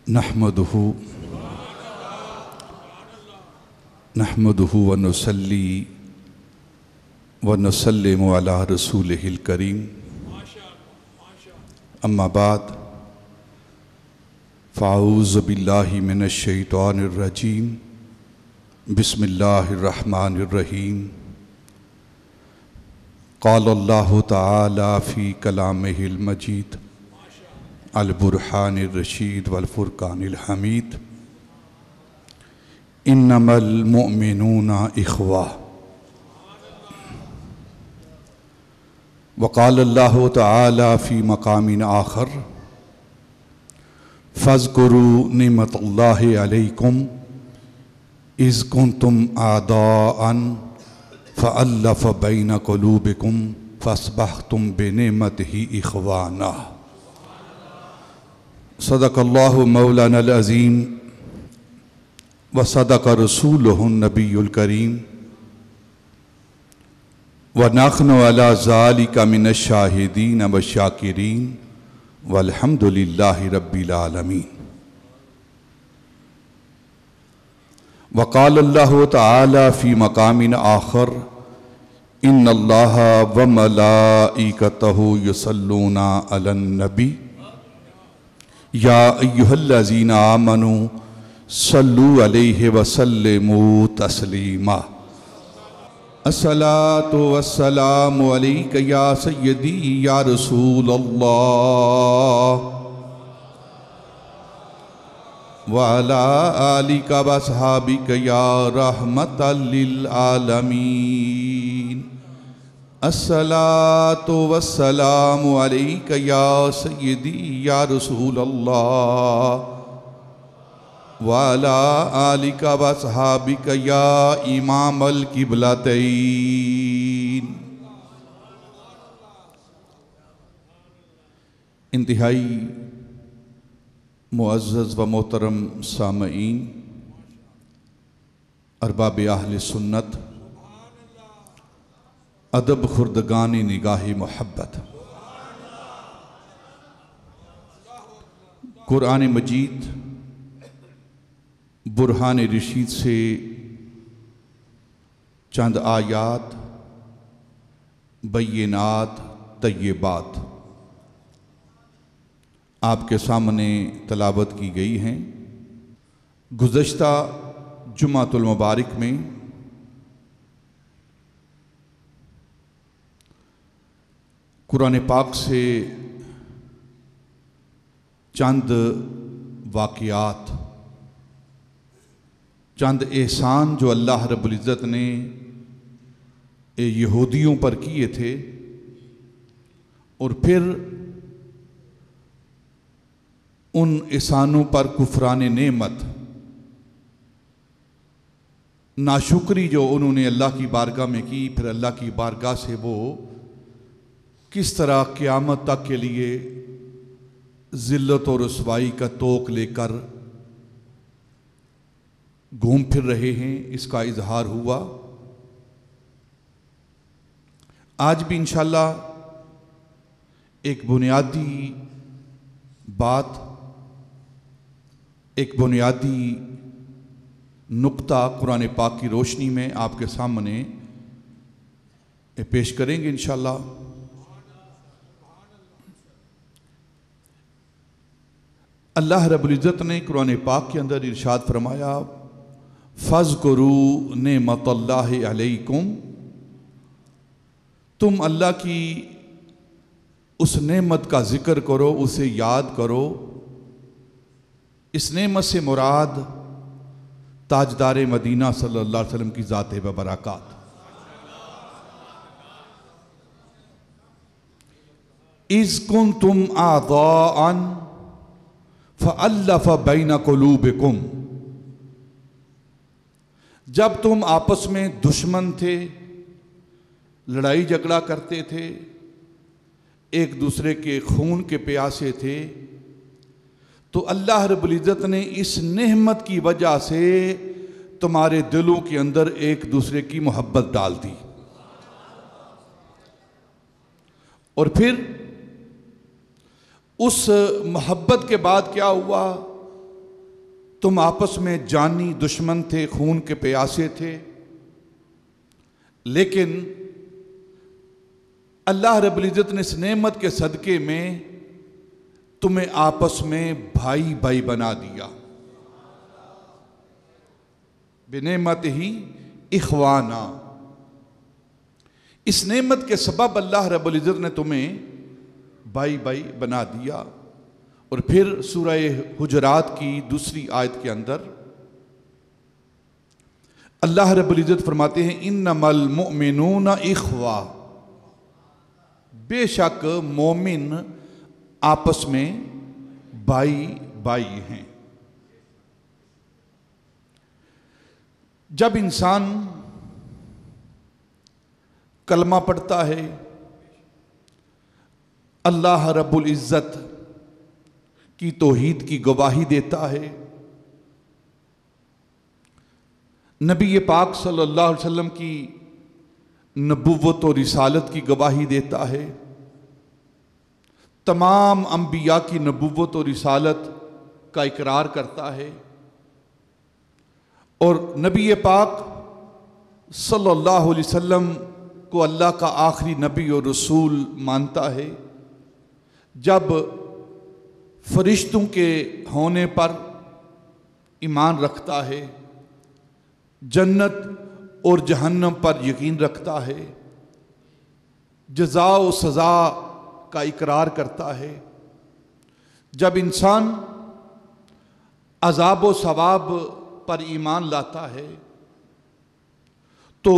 نحمده ونصلي ونسلم على رسوله الكريم اما بعد فاعوذ بالله من الشيطان الرجيم بسم الله الرحمن الرحيم قال الله تعالى في كلامه المجيد البرهان الرشید والفرقان الحمید انما المؤمنون اخوہ وقال اللہ تعالی فی مقام آخر فاذکروا نعمت اللہ علیکم اذ کنتم اعداء فألف بین قلوبکم فاصبحتم بنعمتہ اخوانا صدق اللہ مولانا العظیم وصدق رسولہ النبی الکریم ونحن علی ذالک من الشاہدین والشاکرین والحمد للہ رب العالمین وقال اللہ تعالی فی مقام آخر ان اللہ وملائکتہ یصلون علی النبی یا ایہا الذین آمنوا صلوا علیہ وسلموا تسلیما الصلاۃ والسلام علیک یا سیدی یا رسول اللہ وعلی آلک واصحابک یا رحمت للعالمین الصلاۃ والسلام علیک یا سیدی یا رسول اللہ وعلی آلک واصحابک یا امام القبلتین انتہائی معزز و محترم سامعین ارباب اہل سنت ادب خردگان نگاہ محبت قرآن مجید برہان رشید سے چند آیات بینات طیبات آپ کے سامنے تلاوت کی گئی ہیں۔ گزشتہ جمعۃ المبارک میں قرآن پاک سے چند واقعات، چند احسان جو اللہ رب العزت نے یہودیوں پر کیے تھے، اور پھر ان احسانوں پر کفران نعمت، ناشکری جو انہوں نے اللہ کی بارگاہ میں کی، پھر اللہ کی بارگاہ سے وہ کس طرح قیامت تک کے لیے ذلت و رسوائی کا طوق لے کر گھوم پھر رہے ہیں، اس کا اظہار ہوا۔ آج بھی انشاءاللہ ایک بنیادی بات، ایک بنیادی نقطہ قرآن پاک کی روشنی میں آپ کے سامنے پیش کریں گے انشاءاللہ۔ اللہ رب العزت نے قرآن پاک کے اندر ارشاد فرمایا فَاذْكُرُوا نِعْمَتَ اللَّهِ عَلَيْكُمْ، تم اللہ کی اس نعمت کا ذکر کرو، اسے یاد کرو۔ اس نعمت سے مراد تاجدار مدینہ صلی اللہ علیہ وسلم کی ذات و برکات۔ اِذْ كُنْتُمْ أَعْضَاءً فَأَلَّفَ بَيْنَ قُلُوبِكُمْ، جب تم آپس میں دشمن تھے، لڑائی جھگڑا کرتے تھے، ایک دوسرے کے خون کے پیاسے تھے، تو اللہ رب العزت نے اس نعمت کی وجہ سے تمہارے دلوں کے اندر ایک دوسرے کی محبت ڈال دی، اور پھر اس محبت کے بعد کیا ہوا تم آپس میں جانی دشمن تھے، خون کے پیاسے تھے، لیکن اللہ رب العزت نے اس نعمت کے صدقے میں تمہیں آپس میں بھائی بھائی بنا دیا۔ بنعمت ہی اخوانا، اس نعمت کے سبب اللہ رب العزت نے تمہیں بھائی بھائی بنا دیا۔ اور پھر سورہ حجرات کی دوسری آیت کے اندر اللہ رب العزت فرماتے ہیں انما المؤمنون اخوہ، بے شک مومن آپس میں بھائی بھائی ہیں۔ جب انسان کلمہ پڑھتا ہے، اللہ رب العزت کی توحید کی گواہی دیتا ہے، نبی پاک صلی اللہ علیہ وسلم کی نبوت و رسالت کی گواہی دیتا ہے، تمام انبیاء کی نبوت و رسالت کا اقرار کرتا ہے، اور نبی پاک صلی اللہ علیہ وسلم کو اللہ کا آخری نبی اور رسول مانتا ہے، جب فرشتوں کے ہونے پر ایمان رکھتا ہے، جنت اور جہنم پر یقین رکھتا ہے، جزا و سزا کا اقرار کرتا ہے، جب انسان عذاب و ثواب پر ایمان لاتا ہے تو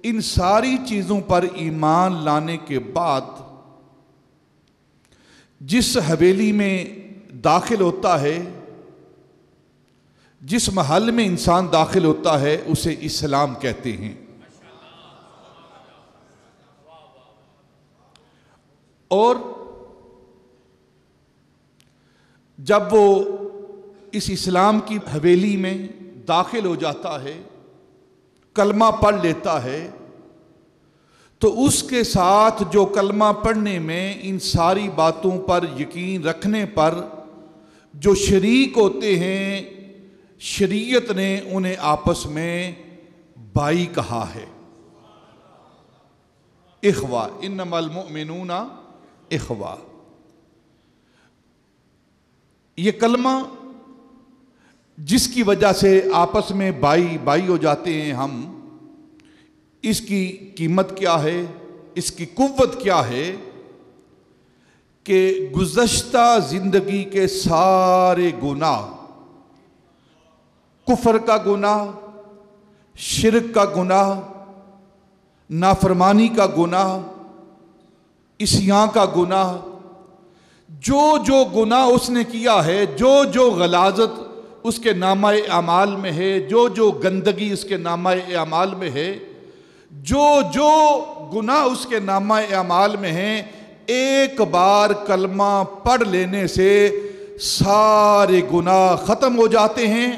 ان ساری چیزوں پر ایمان لانے کے بعد جس حویلی میں داخل ہوتا ہے، جس محل میں انسان داخل ہوتا ہے، اسے اسلام کہتے ہیں۔ اور جب وہ اس اسلام کی حویلی میں داخل ہو جاتا ہے، کلمہ پڑھ لیتا ہے، تو اس کے ساتھ جو کلمہ پڑھنے میں ان ساری باتوں پر یقین رکھنے پر جو شریک ہوتے ہیں، شریعت نے انہیں آپس میں بھائی کہا ہے، اخوہ، انما المؤمنون اخوہ۔ یہ کلمہ جس کی وجہ سے آپس میں بھائی بھائی ہو جاتے ہیں ہم، اس کی قیمت کیا ہے، اس کی قوت کیا ہے کہ گزشتہ زندگی کے سارے گناہ، کفر کا گناہ، شرک کا گناہ، نافرمانی کا گناہ، عصیان کا گناہ، جو گناہ اس نے کیا ہے، جو غلاظت اس کے نامہ اعمال میں ہے، جو گندگی اس کے نامہ اعمال میں ہے، جو گناہ اس کے نامہ اعمال میں ہیں، ایک بار کلمہ پڑھ لینے سے سارے گناہ ختم ہو جاتے ہیں،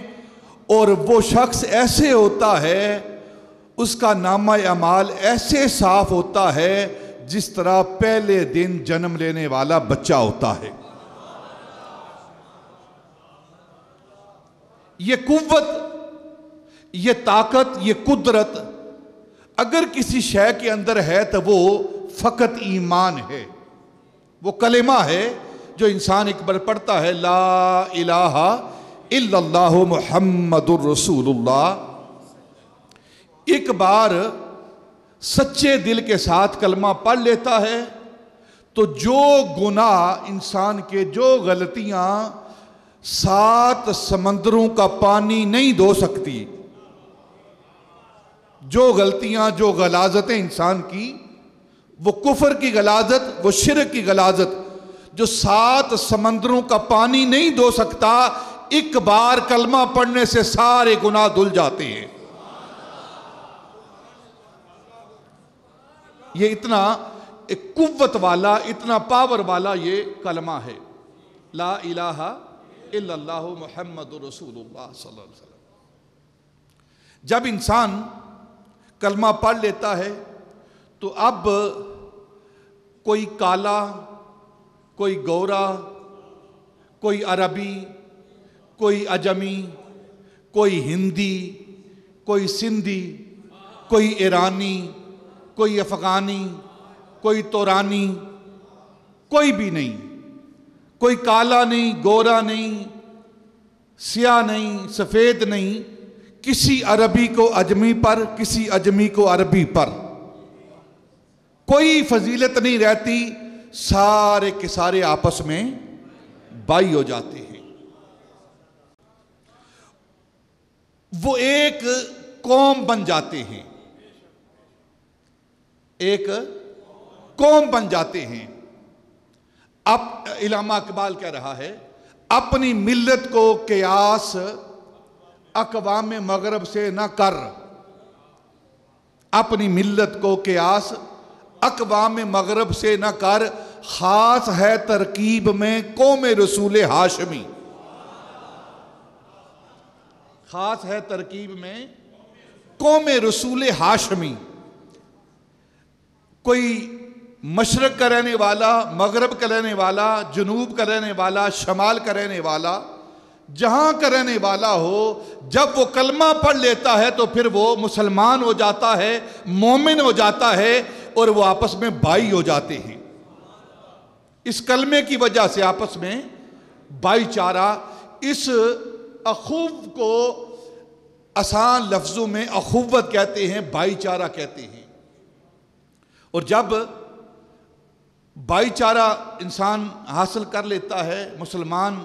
اور وہ شخص ایسے ہوتا ہے، اس کا نامہ اعمال ایسے صاف ہوتا ہے جس طرح پہلے دن جنم لینے والا بچہ ہوتا ہے۔ یہ قوت، یہ طاقت، یہ قدرت اگر کسی شے کے اندر ہے تو وہ فقط ایمان ہے، وہ کلمہ ہے جو انسان ایک بار پڑھتا ہے، لا الہ الا اللہ محمد الرسول اللہ، ایک بار سچے دل کے ساتھ کلمہ پڑھ لیتا ہے تو جو گناہ انسان کے، جو غلطیاں 7 سمندروں کا پانی نہیں دھو سکتی، جو غلطیاں، جو غلاظتیں انسان کی، وہ کفر کی غلاظت، وہ شرک کی غلاظت جو 7 سمندروں کا پانی نہیں دھو سکتا، ایک بار کلمہ پڑھنے سے سارے گناہ دھل جاتے ہیں۔ یہ اتنا ایک قوت والا، اتنا پاور والا یہ کلمہ ہے، لا الہ الا اللہ محمد رسول اللہ صلی اللہ علیہ وسلم۔ جب انسان کلمہ پڑھ لیتا ہے تو اب کوئی کالا، کوئی گورا، کوئی عربی، کوئی اجمی، کوئی ہندی، کوئی سندھی، کوئی ایرانی، کوئی افغانی، کوئی تورانی، کوئی بھی نہیں، کوئی کالا نہیں، گورا نہیں، سیاہ نہیں، سفید نہیں، کسی عربی کو اجمی پر، کسی اجمی کو عربی پر کوئی فضیلت نہیں رہتی، سارے کے سارے آپس میں بھائی ہو جاتے ہیں۔ وہ ایک قوم بن جاتے ہیں، ایک قوم بن جاتے ہیں۔ اب علامہ اقبال کہہ رہا ہے، اپنی ملت کو قیاس اقوام مغرب سے نہ کر، اپنی ملت کو قیاس اقوام مغرب سے نہ کر، خاص ہے ترکیب میں قوم رسول ہاشمی، خاص ہے ترکیب میں قوم رسول ہاشمی۔ کوئی مشرق کا رہنے والا، مغرب کا رہنے والا، جنوب کا رہنے والا، شمال کا رہنے والا، جہاں کا رہنے والا ہو، جب وہ کلمہ پڑھ لیتا ہے تو پھر وہ مسلمان ہو جاتا ہے، مومن ہو جاتا ہے، اور وہ آپس میں بھائی ہو جاتے ہیں۔ اس کلمے کی وجہ سے آپس میں بھائی چارہ، اس اخوف کو آسان لفظوں میں اخوت کہتے ہیں، بھائی چارہ کہتے ہیں۔ اور جب بھائی چارہ انسان حاصل کر لیتا ہے، مسلمان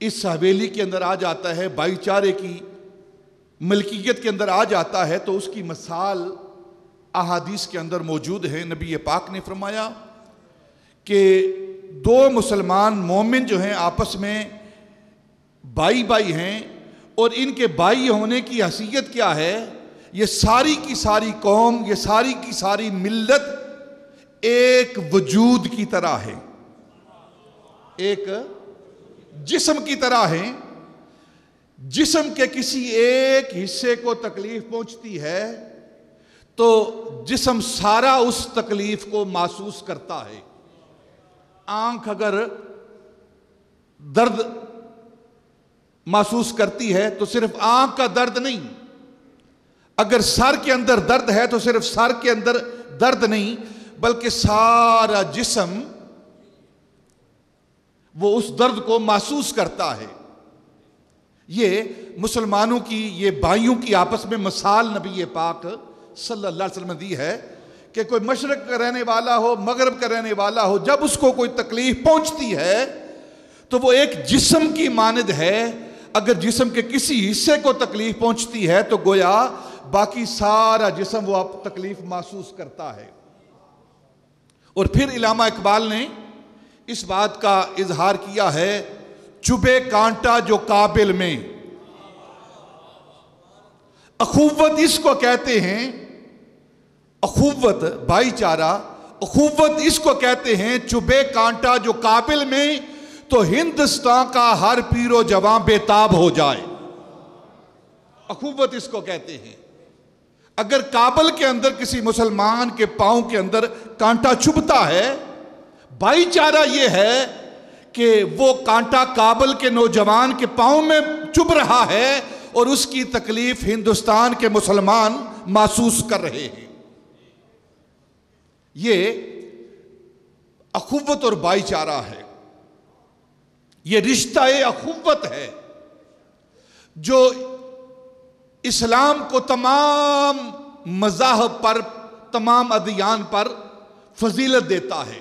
اس حویلی کے اندر آ جاتا ہے، بھائی چارے کی ملکیت کے اندر آ جاتا ہے، تو اس کی مثال احادیث کے اندر موجود ہے۔ نبی پاک نے فرمایا کہ دو مسلمان مومن جو ہیں آپس میں بھائی بھائی ہیں، اور ان کے بھائی ہونے کی حیثیت کیا ہے؟ یہ ساری کی ساری قوم، یہ ساری کی ساری ملت ایک وجود کی طرح ہے، ایک جسم کی طرح ہے۔ جسم کے کسی ایک حصے کو تکلیف پہنچتی ہے تو جسم سارا اس تکلیف کو محسوس کرتا ہے۔ آنکھ اگر درد محسوس کرتی ہے تو صرف آنکھ کا درد نہیں، اگر سر کے اندر درد ہے تو صرف سر کے اندر درد نہیں، بلکہ سارا جسم وہ اس درد کو محسوس کرتا ہے۔ یہ مسلمانوں کی، یہ بھائیوں کی آپس میں مثال نبی پاک صلی اللہ علیہ وسلم دی ہے کہ کوئی مشرق کا رہنے والا ہو، مغرب کا رہنے والا ہو، جب اس کو کوئی تکلیف پہنچتی ہے تو وہ ایک جسم کی مانند ہے۔ اگر جسم کے کسی حصے کو تکلیف پہنچتی ہے تو گویا باقی سارا جسم وہ تکلیف محسوس کرتا ہے۔ اور پھر علامہ اقبال نے اس بات کا اظہار کیا ہے، چبھے کانٹا جو قابل میں، اخوت اس کو کہتے ہیں، اخوت بھائی چارہ، اخوت اس کو کہتے ہیں چبھے کانٹا جو قابل میں، تو ہندوستان کا ہر پیر و جوان بے تاب ہو جائے۔ اخوت اس کو کہتے ہیں۔ اگر کابل کے اندر کسی مسلمان کے پاؤں کے اندر کانٹا چبھتا ہے، بھائی چارہ یہ ہے کہ وہ کانٹا کابل کے نوجوان کے پاؤں میں چبھ رہا ہے اور اس کی تکلیف ہندوستان کے مسلمان محسوس کر رہے ہیں۔ یہ اخوت اور بھائی چارہ ہے، یہ رشتہ اخوت ہے جو اسلام کو تمام مذاہب پر، تمام ادیان پر فضیلت دیتا ہے۔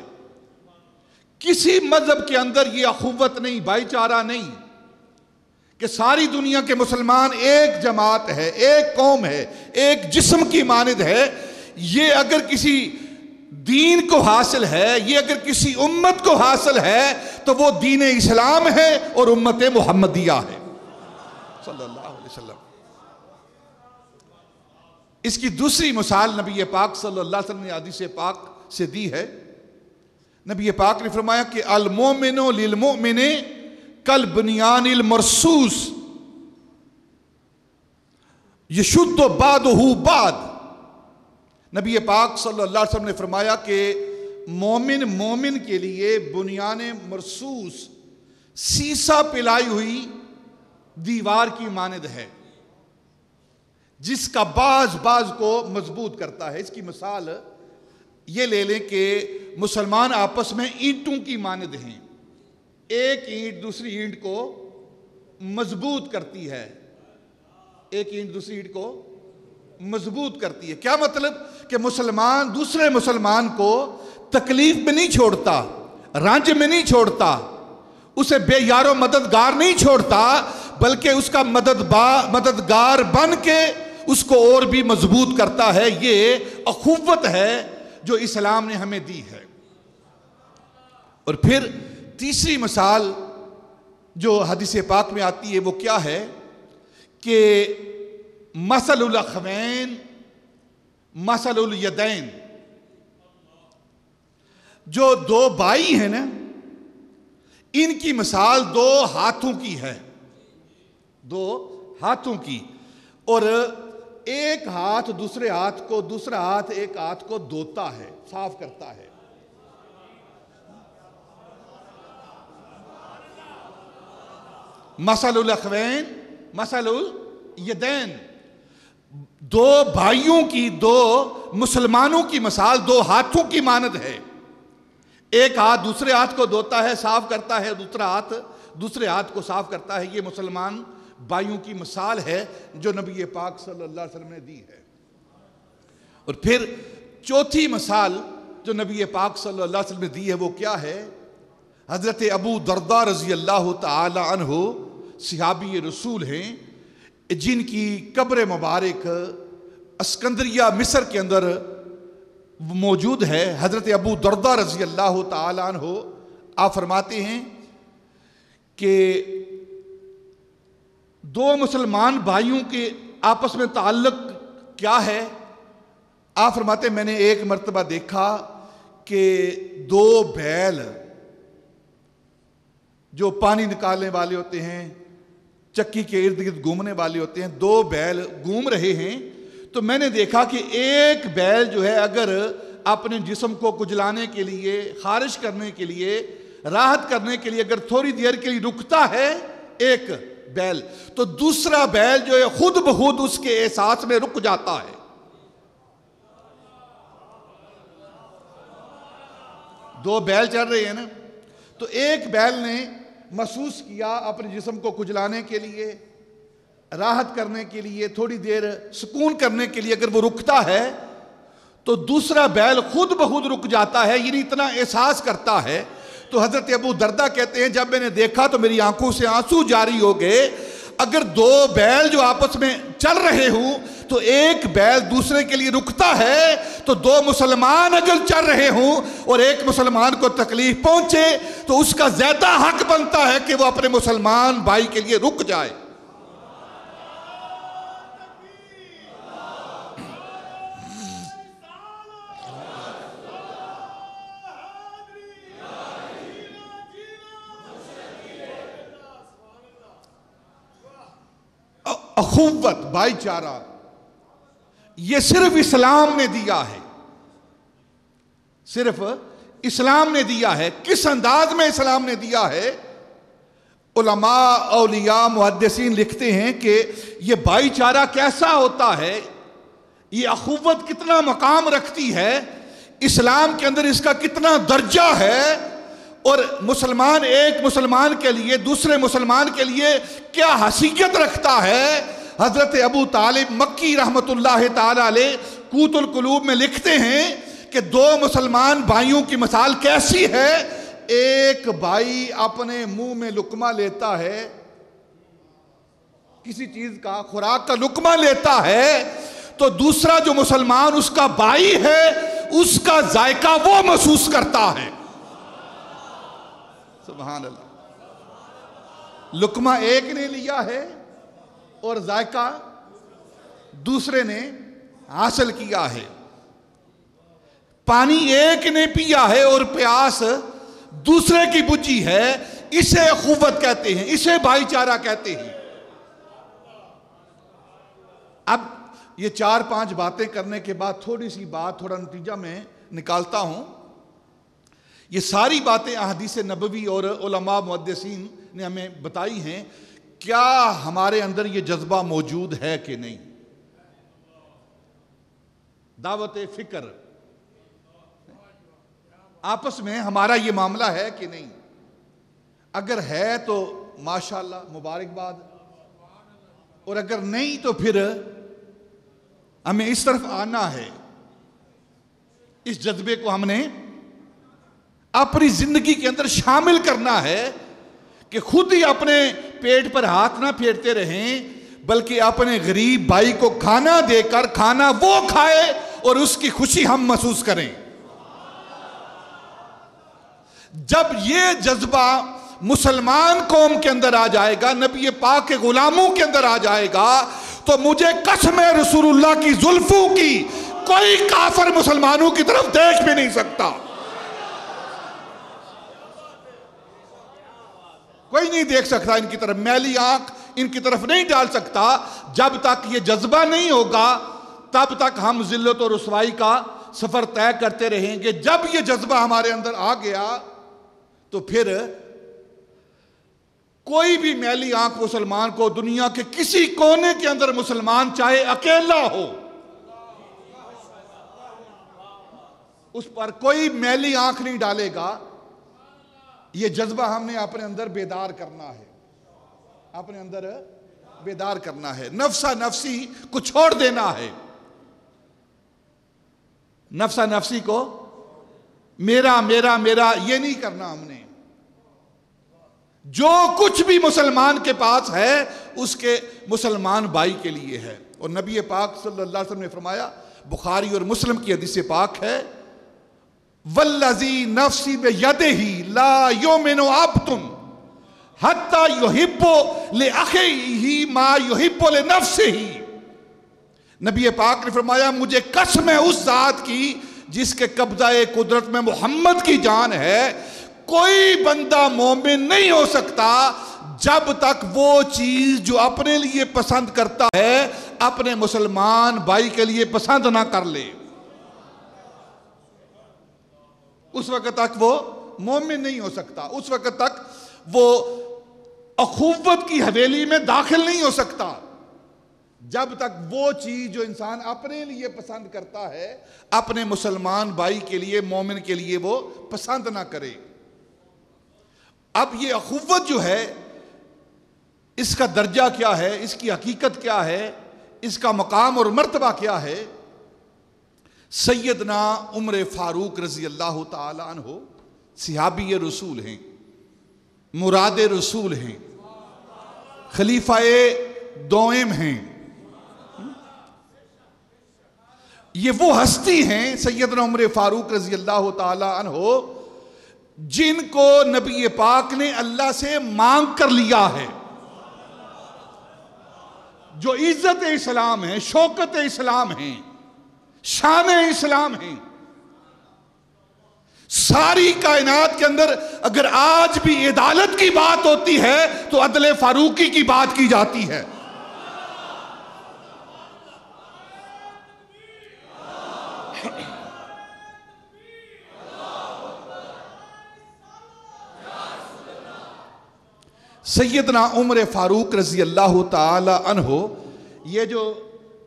کسی مذہب کے اندر یہ اخوت نہیں، بھائی چارہ نہیں کہ ساری دنیا کے مسلمان ایک جماعت ہے، ایک قوم ہے، ایک جسم کی مانند ہے۔ یہ اگر کسی دین کو حاصل ہے، یہ اگر کسی امت کو حاصل ہے تو وہ دین اسلام ہے اور امت محمدیہ ہے صلی اللہ علیہ وسلم۔ اس کی دوسری مثال نبی پاک صلی اللہ علیہ وسلم نے حدیث پاک سے دی ہے۔ نبی پاک نے فرمایا کہ المومن للمؤمن کالبنیان المرصوص یشد بعضہ بعضا۔ نبی پاک صلی اللہ علیہ وسلم نے فرمایا کہ مومن کے لیے بنیان مرصوص، سیسا پلائی ہوئی دیوار کی مانند ہے جس کا بعض کو مضبوط کرتا ہے. اس کی مثال یہ لے لیں کہ مسلمان آپس میں اینٹوں کی مانند ہیں. ایک اینٹ دوسری اینٹ کو مضبوط کرتی ہے. ایک اینٹ دوسری اینٹ کو مضبوط کرتی ہے. کیا مطلب؟ کہ مسلمان دوسرے مسلمان کو تکلیف میں نہیں چھوڑتا, رنج میں نہیں چھوڑتا, اسے بے یار و مددگار نہیں چھوڑتا, بلکہ اس کا مددگار بن کے اس کو اور بھی مضبوط کرتا ہے. یہ اخوت ہے جو اسلام نے ہمیں دی ہے. اور پھر تیسری مثال جو حدیث پاک میں آتی ہے وہ کیا ہے کہ مثل الاخوین مثل الیدین. جو دو بھائی ہیں نا, ان کی مثال دو ہاتھوں کی ہے. دو ہاتھوں کی, اور ایک ہاتھ دوسرے ہاتھ کو, دوسرا ہاتھ ایک ہاتھ کو دھوتا ہے, صاف کرتا ہے. مثل الاخوین مثل الیدین. دو بھائیوں کی, دو مسلمانوں کی مثال دو ہاتھوں کی مانند ہے. ایک ہاتھ دوسرے ہاتھ کو دھوتا ہے, صاف کرتا ہے, دوسرا ہاتھ دوسرے ہاتھ کو صاف کرتا ہے. یہ مسلمان بھائیوں کی مثال ہے جو نبی پاک صلی اللہ علیہ وسلم نے دی ہے. اور پھر چوتھی مثال جو نبی پاک صلی اللہ علیہ وسلم نے دی ہے وہ کیا ہے؟ حضرت ابو درداء رضی اللہ تعالی عنہ صحابی رسول ہیں, جن کی قبر مبارک اسکندریہ مصر کے اندر موجود ہے. حضرت ابو درداء رضی اللہ تعالی عنہ آپ فرماتے ہیں کہ دو مسلمان بھائیوں کے آپس میں تعلق کیا ہے؟ آپ فرماتے ہیں میں نے ایک مرتبہ دیکھا کہ دو بیل جو پانی نکالنے والے ہوتے ہیں, چکی کے ارد گرد گھومنے والے ہوتے ہیں, دو بیل گھوم رہے ہیں. تو میں نے دیکھا کہ ایک بیل جو ہے اگر اپنے جسم کو کجلانے کے لیے, خارش کرنے کے لیے, راحت کرنے کے لیے اگر تھوڑی دیر کے لیے رکتا ہے ایک بیل, تو دوسرا بیل جو ہے خود بخود اس کے احساس میں رک جاتا ہے. دو بیل چل رہے ہیں نا, تو ایک بیل نے محسوس کیا اپنے جسم کو کجلانے کے لیے, راحت کرنے کے لیے, تھوڑی دیر سکون کرنے کے لیے اگر وہ رکتا ہے تو دوسرا بیل خود بخود رک جاتا ہے, یعنی اتنا احساس کرتا ہے. تو حضرت ابو درداء کہتے ہیں جب میں نے دیکھا تو میری آنکھوں سے آنسو جاری ہو گئے. اگر دو بیل جو آپس میں چل رہے ہوں تو ایک بیل دوسرے کے لیے رکتا ہے, تو دو مسلمان اگر چل رہے ہوں اور ایک مسلمان کو تکلیف پہنچے تو اس کا زیادہ حق بنتا ہے کہ وہ اپنے مسلمان بھائی کے لیے رک جائے. اخوت, بھائی چارہ, یہ صرف اسلام نے دیا ہے, صرف اسلام نے دیا ہے. کس انداز میں اسلام نے دیا ہے؟ علماء, اولیاء, محدثین لکھتے ہیں کہ یہ بھائی چارہ کیسا ہوتا ہے, یہ اخوت کتنا مقام رکھتی ہے, اسلام کے اندر اس کا کتنا درجہ ہے, اور مسلمان ایک مسلمان کے لیے دوسرے مسلمان کے لیے کیا حیثیت رکھتا ہے. حضرت ابو طالب مکی رحمت اللہ تعالی علیہ قوت القلوب میں لکھتے ہیں کہ دو مسلمان بھائیوں کی مثال کیسی ہے. ایک بھائی اپنے منہ میں لقمہ لیتا ہے, کسی چیز کا خوراک کا لقمہ لیتا ہے, تو دوسرا جو مسلمان اس کا بھائی ہے اس کا ذائقہ وہ محسوس کرتا ہے. سبحان اللہ. لقمہ ایک نے لیا ہے اور ذائقہ دوسرے نے حاصل کیا ہے. پانی ایک نے پیا ہے اور پیاس دوسرے کی بجھی ہے. اسے اخوت کہتے ہیں, اسے بھائی چارہ کہتے ہیں. اب یہ 4-5 باتیں کرنے کے بعد تھوڑی سی بات, تھوڑا نتیجہ میں نکالتا ہوں. یہ ساری باتیں احادیث نبوی اور علماء محدثین نے ہمیں بتائی ہیں کیا ہمارے اندر یہ جذبہ موجود ہے کہ نہیں؟ دعوت فکر آپس میں ہمارا یہ معاملہ ہے کہ نہیں؟ اگر ہے تو ماشاءاللہ مبارکباد، اور اگر نہیں تو پھر ہمیں اس طرف آنا ہے، اس جذبے کو ہم نے اپنی زندگی کے اندر شامل کرنا ہے کہ خود ہی اپنے پیٹ پر ہاتھ نہ پھیرتے رہیں، بلکہ اپنے غریب بھائی کو کھانا دے کر کھانا وہ کھائے اور اس کی خوشی ہم محسوس کریں۔ جب یہ جذبہ مسلمان قوم کے اندر آ جائے گا، نبی پاک کے غلاموں کے اندر آ جائے گا، تو مجھے قسم ہے رسول اللہ کی زلفوں کی، کوئی کافر مسلمانوں کی طرف دیکھ بھی نہیں سکتا، کوئی نہیں دیکھ سکتا ان کی طرف، میلی آنکھ ان کی طرف نہیں ڈال سکتا۔ جب تک یہ جذبہ نہیں ہوگا تب تک ہم ذلت و رسوائی کا سفر طے کرتے رہیں گے۔ جب یہ جذبہ ہمارے اندر آ گیا تو پھر کوئی بھی میلی آنکھ مسلمان کو، دنیا کے کسی کونے کے اندر مسلمان چاہے اکیلا ہو، اس پر کوئی میلی آنکھ نہیں ڈالے گا۔ یہ جذبہ ہم نے اپنے اندر بیدار کرنا ہے، اپنے اندر بیدار کرنا ہے، نفسا نفسی کو چھوڑ دینا ہے، نفسا نفسی کو میرا میرا میرا یہ نہیں کرنا ہم نے۔ جو کچھ بھی مسلمان کے پاس ہے اس کے مسلمان بھائی کے لیے ہے، اور نبی پاک صلی اللہ علیہ وسلم نے فرمایا، بخاری اور مسلم کی حدیث پاک ہے، والذی نفسی بیدہ لا یؤمن عبد حتی یحب لأخیہ ما یحب لنفسہ۔ نبی پاک نے فرمایا، مجھے قسم ہے اس ذات کی جس کے قبضہ قدرت میں محمد کی جان ہے، کوئی بندہ مومن نہیں ہو سکتا جب تک وہ چیز جو اپنے لیے پسند کرتا ہے اپنے مسلمان بھائی کے لیے پسند نہ کر لے، اس وقت تک وہ مومن نہیں ہو سکتا، اس وقت تک وہ اخوت کی حویلی میں داخل نہیں ہو سکتا، جب تک وہ چیز جو انسان اپنے لیے پسند کرتا ہے اپنے مسلمان بھائی کے لیے، مومن کے لیے وہ پسند نہ کرے۔ اب یہ اخوت جو ہے اس کا درجہ کیا ہے، اس کی حقیقت کیا ہے، اس کا مقام اور مرتبہ کیا ہے؟ سیدنا عمر فاروق رضی اللہ تعالی عنہ صحابی رسول ہیں، مراد رسول ہیں، خلیفہ دوئم ہیں، یہ وہ ہستی ہیں سیدنا عمر فاروق رضی اللہ تعالی عنہ جن کو نبی پاک نے اللہ سے مانگ کر لیا ہے، جو عزت اسلام ہیں، شوکت اسلام ہیں، شان اسلام ہیں۔ ساری کائنات کے اندر اگر آج بھی عدالت کی بات ہوتی ہے تو عدل فاروقی کی بات کی جاتی ہے۔ سیدنا عمر فاروق رضی اللہ تعالی عنہ، یہ جو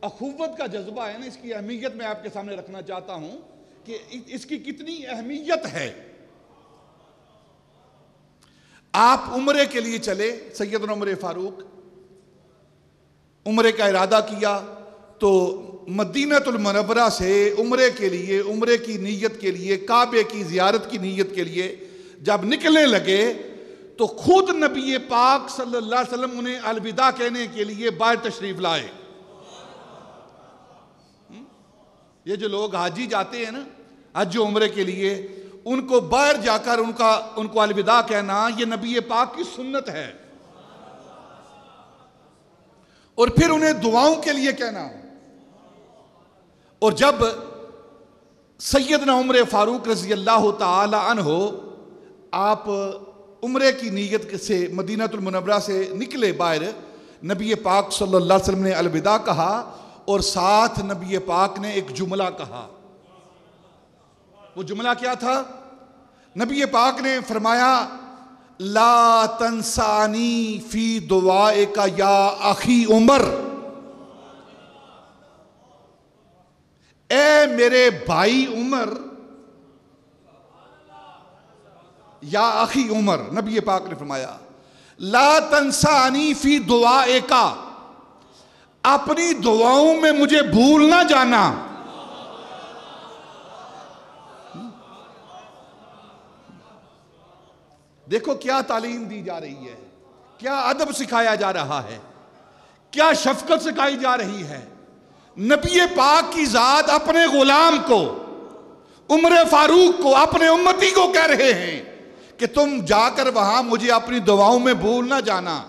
اخوت کا جذبہ ہے نا، اس کی اہمیت میں آپ کے سامنے رکھنا چاہتا ہوں کہ اس کی کتنی اہمیت ہے۔ آپ عمرے کے لیے چلے، سیدنا عمر فاروق عمرے کا ارادہ کیا تو مدینہ المنورہ سے عمرے کے لیے، عمرے کی نیت کے لیے، کعبے کی زیارت کی نیت کے لیے جب نکلنے لگے تو خود نبی پاک صلی اللہ علیہ وسلم انہیں الوداع کہنے کے لیے باہر تشریف لائے۔ یہ جو لوگ حاجی جاتے ہیں نا حج و عمرے کے لیے، ان کو باہر جا کر ان کو الوداع کہنا یہ نبی پاک کی سنت ہے، اور پھر انہیں دعاؤں کے لیے کہنا۔ اور جب سیدنا عمر فاروق رضی اللہ تعالی عنہ آپ عمرے کی نیت سے مدینہ المنورہ سے نکلے باہر، نبی پاک صلی اللہ علیہ وسلم نے الوداع کہا، اور ساتھ نبی پاک نے ایک جملہ کہا۔ وہ جملہ کیا تھا؟ نبی پاک نے فرمایا، لا تنسانی فی دعائک یا اخی عمر، اے میرے بھائی عمر، یا اخی عمر، نبی پاک نے فرمایا لا تنسانی فی دعائک، اپنی دعاؤں میں مجھے بھول نہ جانا۔ دیکھو کیا تعلیم دی جا رہی ہے، کیا ادب سکھایا جا رہا ہے، کیا شفقت سکھائی جا رہی ہے۔ نبی پاک کی ذات اپنے غلام کو، عمر فاروق کو، اپنے امتی کو کہہ رہے ہیں کہ تم جا کر وہاں مجھے اپنی دعاؤں میں بھول نہ جانا۔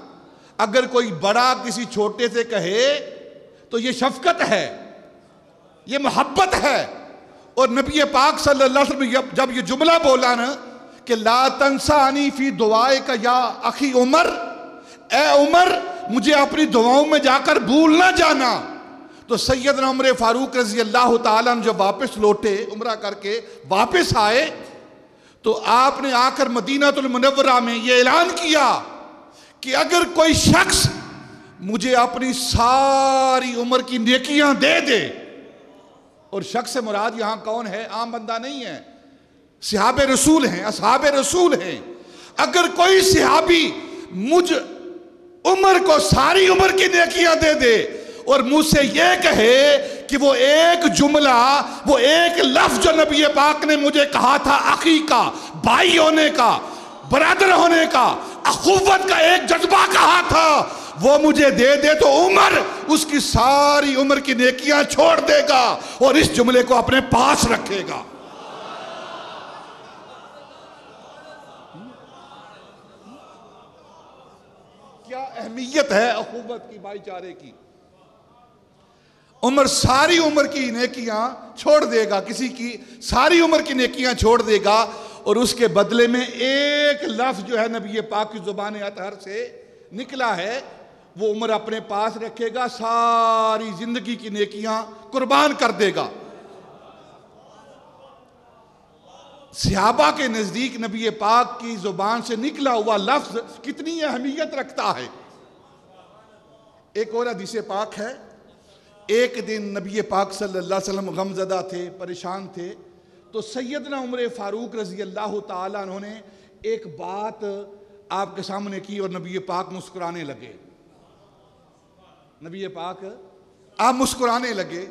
اگر کوئی بڑا کسی چھوٹے سے کہے تو یہ شفقت ہے، یہ محبت ہے۔ اور نبی پاک صلی اللہ علیہ وسلم جب یہ جملہ بولا نا کہ لا تنسانی فی دعائک یا اخی عمر، اے عمر مجھے اپنی دعاؤں میں جا کر بھول نہ جانا، تو سیدنا عمر فاروق رضی اللہ تعالیٰ عنہ جب واپس لوٹے، عمرہ کر کے واپس آئے، تو آپ نے آ کر مدینہ المنورہ میں یہ اعلان کیا کہ اگر کوئی شخص مجھے اپنی ساری عمر کی نیکیاں دے دے، اور شخص سے مراد یہاں کون ہے؟ عام بندہ نہیں ہے، صحابہ رسول ہیں، اصحاب رسول ہیں۔ اگر کوئی صحابی مجھ عمر کو ساری عمر کی نیکیاں دے دے اور مجھ سے یہ کہے کہ وہ ایک جملہ، وہ ایک لفظ جو نبی پاک نے مجھے کہا تھا اخی کا، بھائی ہونے کا، برادر ہونے کا، اخوت کا ایک جذبہ کہا تھا، وہ مجھے دے دے، تو عمر اس کی ساری عمر کی نیکیاں چھوڑ دے گا اور اس جملے کو اپنے پاس رکھے گا۔ کیا اہمیت ہے اخوت کی، بھائی چارے کی۔ عمر ساری عمر کی نیکیاں چھوڑ دے گا، کسی کی ساری عمر کی نیکیاں چھوڑ دے گا، اور اس کے بدلے میں ایک لفظ جو ہے نبی پاک کی زبان اطہر سے نکلا ہے، وہ عمر اپنے پاس رکھے گا، ساری زندگی کی نیکیاں قربان کر دے گا۔ صحابہ کے نزدیک نبی پاک کی زبان سے نکلا ہوا لفظ کتنی اہمیت رکھتا ہے۔ ایک اور حدیث پاک ہے، ایک دن نبی پاک صلی اللہ علیہ وسلم غمزدہ تھے، پریشان تھے، تو سیدنا عمر فاروق رضی اللہ تعالیٰ عنہ نے ایک بات آپ کے سامنے کی اور نبی پاک مسکرانے لگے۔ نبی پاک آپ مسکرانے لگے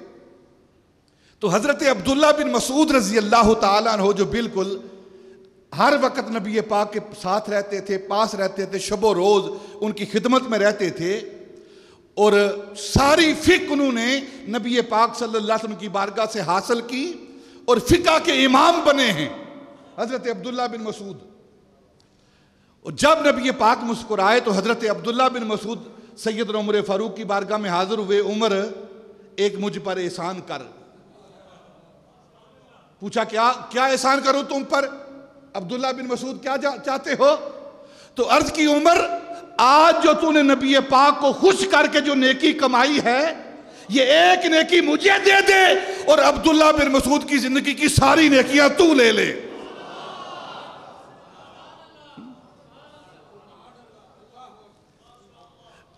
تو حضرت عبداللہ بن مسعود رضی اللہ تعالیٰ عنہ جو بالکل ہر وقت نبی پاک کے ساتھ رہتے تھے، پاس رہتے تھے، شب و روز ان کی خدمت میں رہتے تھے، اور ساری فقہ انہوں نے نبی پاک صلی اللہ علیہ وسلم کی بارگاہ سے حاصل کی اور فقہ کے امام بنے ہیں حضرت عبداللہ بن مسعود۔ اور جب نبی پاک مسکرائے تو حضرت عبداللہ بن مسعود سیدنا عمر فاروق کی بارگاہ میں حاضر ہوئے، عمر ایک مجھ پر احسان کر۔ پوچھا کیا احسان کروں تم پر؟ عبداللہ بن مسعود کیا چاہتے ہو؟ تو عرض کی عمر آج جو تو نے نبی پاک کو خوش کر کے جو نیکی کمائی ہے، یہ ایک نیکی مجھے دے دے اور عبداللہ بن مسعود کی زندگی کی ساری نیکیاں تو لے لے۔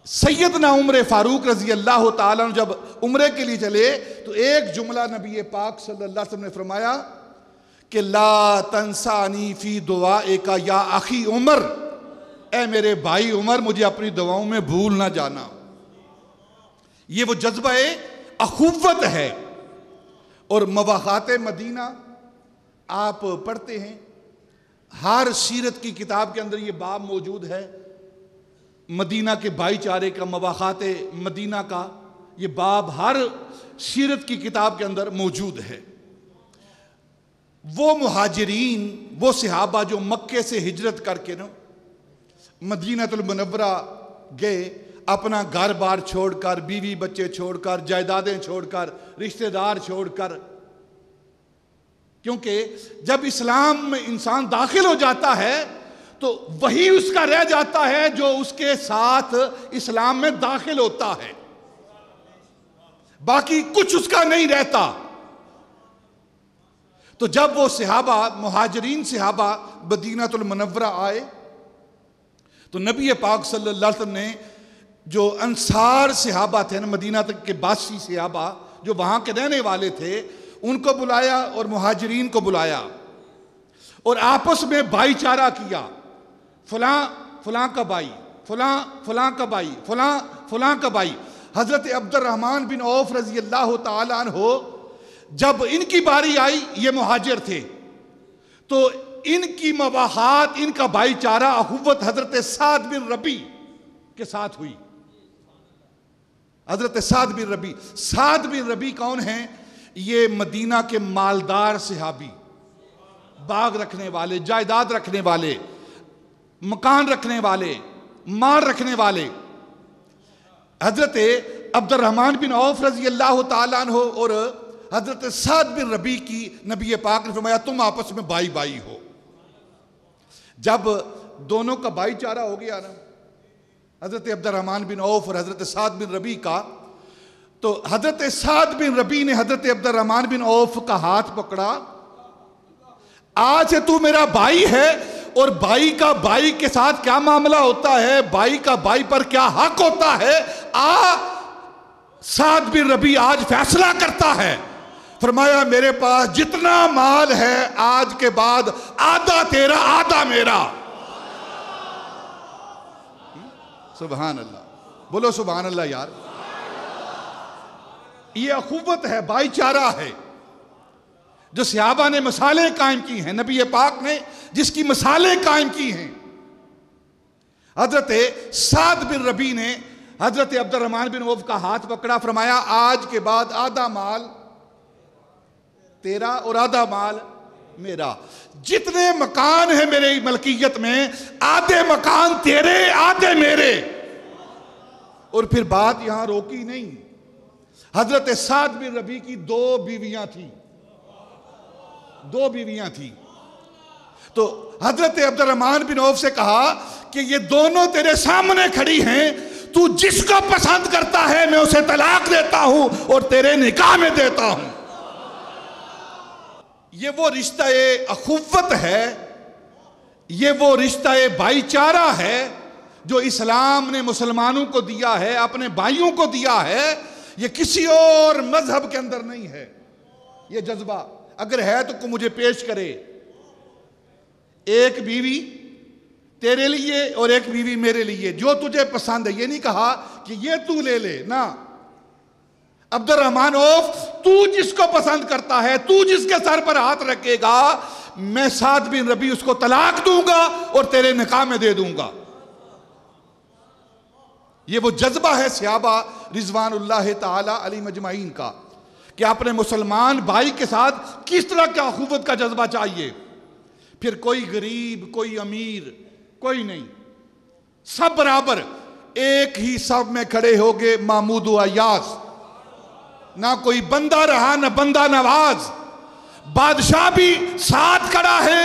سیدنا عمر فاروق رضی اللہ تعالیٰ عنہ جب عمرے کے لیے چلے تو ایک جملہ نبی پاک صلی اللہ علیہ وسلم نے فرمایا کہ لا تنسانی فی دعائک یا اخی عمر، اے میرے بھائی عمر مجھے اپنی دعاؤں میں بھول نہ جانا۔ یہ وہ جذبہ اخوت ہے۔ اور مواخات مدینہ آپ پڑھتے ہیں، ہر سیرت کی کتاب کے اندر یہ باب موجود ہے، مدینہ کے بھائی چارے کا، مواخات مدینہ کا یہ باب ہر سیرت کی کتاب کے اندر موجود ہے۔ وہ مہاجرین، وہ صحابہ جو مکے سے ہجرت کر کے مدینہ المنورہ گئے، اپنا گھر بار چھوڑ کر، بیوی بچے چھوڑ کر، جائیدادیں چھوڑ کر، رشتہ دار چھوڑ کر، کیونکہ جب اسلام میں انسان داخل ہو جاتا ہے تو وہی اس کا رہ جاتا ہے جو اس کے ساتھ اسلام میں داخل ہوتا ہے، باقی کچھ اس کا نہیں رہتا۔ تو جب وہ صحابہ، مہاجرین صحابہ مدینہ المنورہ آئے تو نبی پاک صلی اللہ علیہ وسلم نے جو انصار صحابہ تھے نا، مدینہ تک کے 82 صحابہ جو وہاں کے رہنے والے تھے، ان کو بلایا اور مہاجرین کو بلایا اور آپس میں بھائی چارہ کیا. فلاں فلاں کا بھائی، فلاں فلاں کا بھائی، فلاں فلاں کا بھائی. حضرت عبد الرحمن بن عوف رضی اللہ تعالیٰ عنہ جب ان کی باری آئی، یہ مہاجر تھے، تو ان کی مباحات، ان کا بھائی چارہ، اخوت حضرت سعد بن ربی کے ساتھ ہوئی. حضرت سعد بن ربی، سعد بن ربی کون ہیں؟ یہ مدینہ کے مالدار صحابی، باغ رکھنے والے، جائیداد رکھنے والے، مکان رکھنے والے، مال رکھنے والے. حضرت عبد الرحمن بن عوف رضی اللہ تعالیٰ عنہ اور حضرت سعد بن ربی کی نبی پاک نے فرمایا تم آپس میں بھائی بھائی ہو. جب دونوں کا بھائی چارہ ہو گیا نا، حضرت عبد الرحمن بن عوف اور حضرت سعد بن ربی کا، تو حضرت سعد بن ربی نے حضرت عبد الرحمن بن عوف کا ہاتھ پکڑا، آج سے تو میرا بھائی ہے، اور بھائی کا بھائی کے ساتھ کیا معاملہ ہوتا ہے، بھائی کا بھائی پر کیا حق ہوتا ہے، سعد بن ربی آج فیصلہ کرتا ہے. فرمایا میرے پاس جتنا مال ہے آج کے بعد آدھا تیرا آدھا میرا. سبحان اللہ، بولو سبحان اللہ یار. یہ اخوت ہے، بھائی چارہ ہے جو صحابہ نے مثالیں قائم کی ہیں، نبی پاک نے جس کی مثالیں قائم کی ہیں. حضرت سعد بن ربی نے حضرت عبد الرحمن بن عوف کا ہاتھ پکڑا، فرمایا آج کے بعد آدھا مال تیرا اور آدھا مال میرا. جتنے مکان ہیں میرے ملکیت میں، آدھے مکان تیرے آدھے میرے. اور پھر بات یہاں روکی نہیں. حضرت سعد بن ربی کی دو بیویاں تھیں، تو حضرت عبد الرحمن بن عوف سے کہا کہ یہ دونوں تیرے سامنے کھڑی ہیں، تو جس کو پسند کرتا ہے میں اسے طلاق دیتا ہوں اور تیرے نکاح میں دیتا ہوں. یہ وہ رشتہ اخوت ہے، یہ وہ رشتہ بھائی چارہ ہے جو اسلام نے مسلمانوں کو دیا ہے، اپنے بھائیوں کو دیا ہے. یہ کسی اور مذہب کے اندر نہیں ہے. یہ جذبہ اگر ہے تو کوئی مجھے پیش کرے. ایک بیوی تیرے لیے اور ایک بیوی میرے لیے، جو تجھے پسند ہے. یہ نہیں کہا کہ یہ تو لے لے، نہ. عبد الرحمن عوف، تو جس کو پسند کرتا ہے، تو جس کے سر پر ہاتھ رکھے گا، میں سعد بن ربی اس کو طلاق دوں گا اور تیرے نکاح میں دے دوں گا. یہ وہ جذبہ ہے صحابہ رضوان اللہ تعالی علیہ مجمعین کا کہ اپنے مسلمان بھائی کے ساتھ کس طرح کا اخوت کا جذبہ چاہیے. پھر کوئی غریب، کوئی امیر، کوئی نہیں، سب برابر ایک ہی صف میں کھڑے ہوگے. محمود و ایاز، نہ کوئی بندہ رہا نہ بندہ نواز. بادشاہ بھی ساتھ کھڑا ہے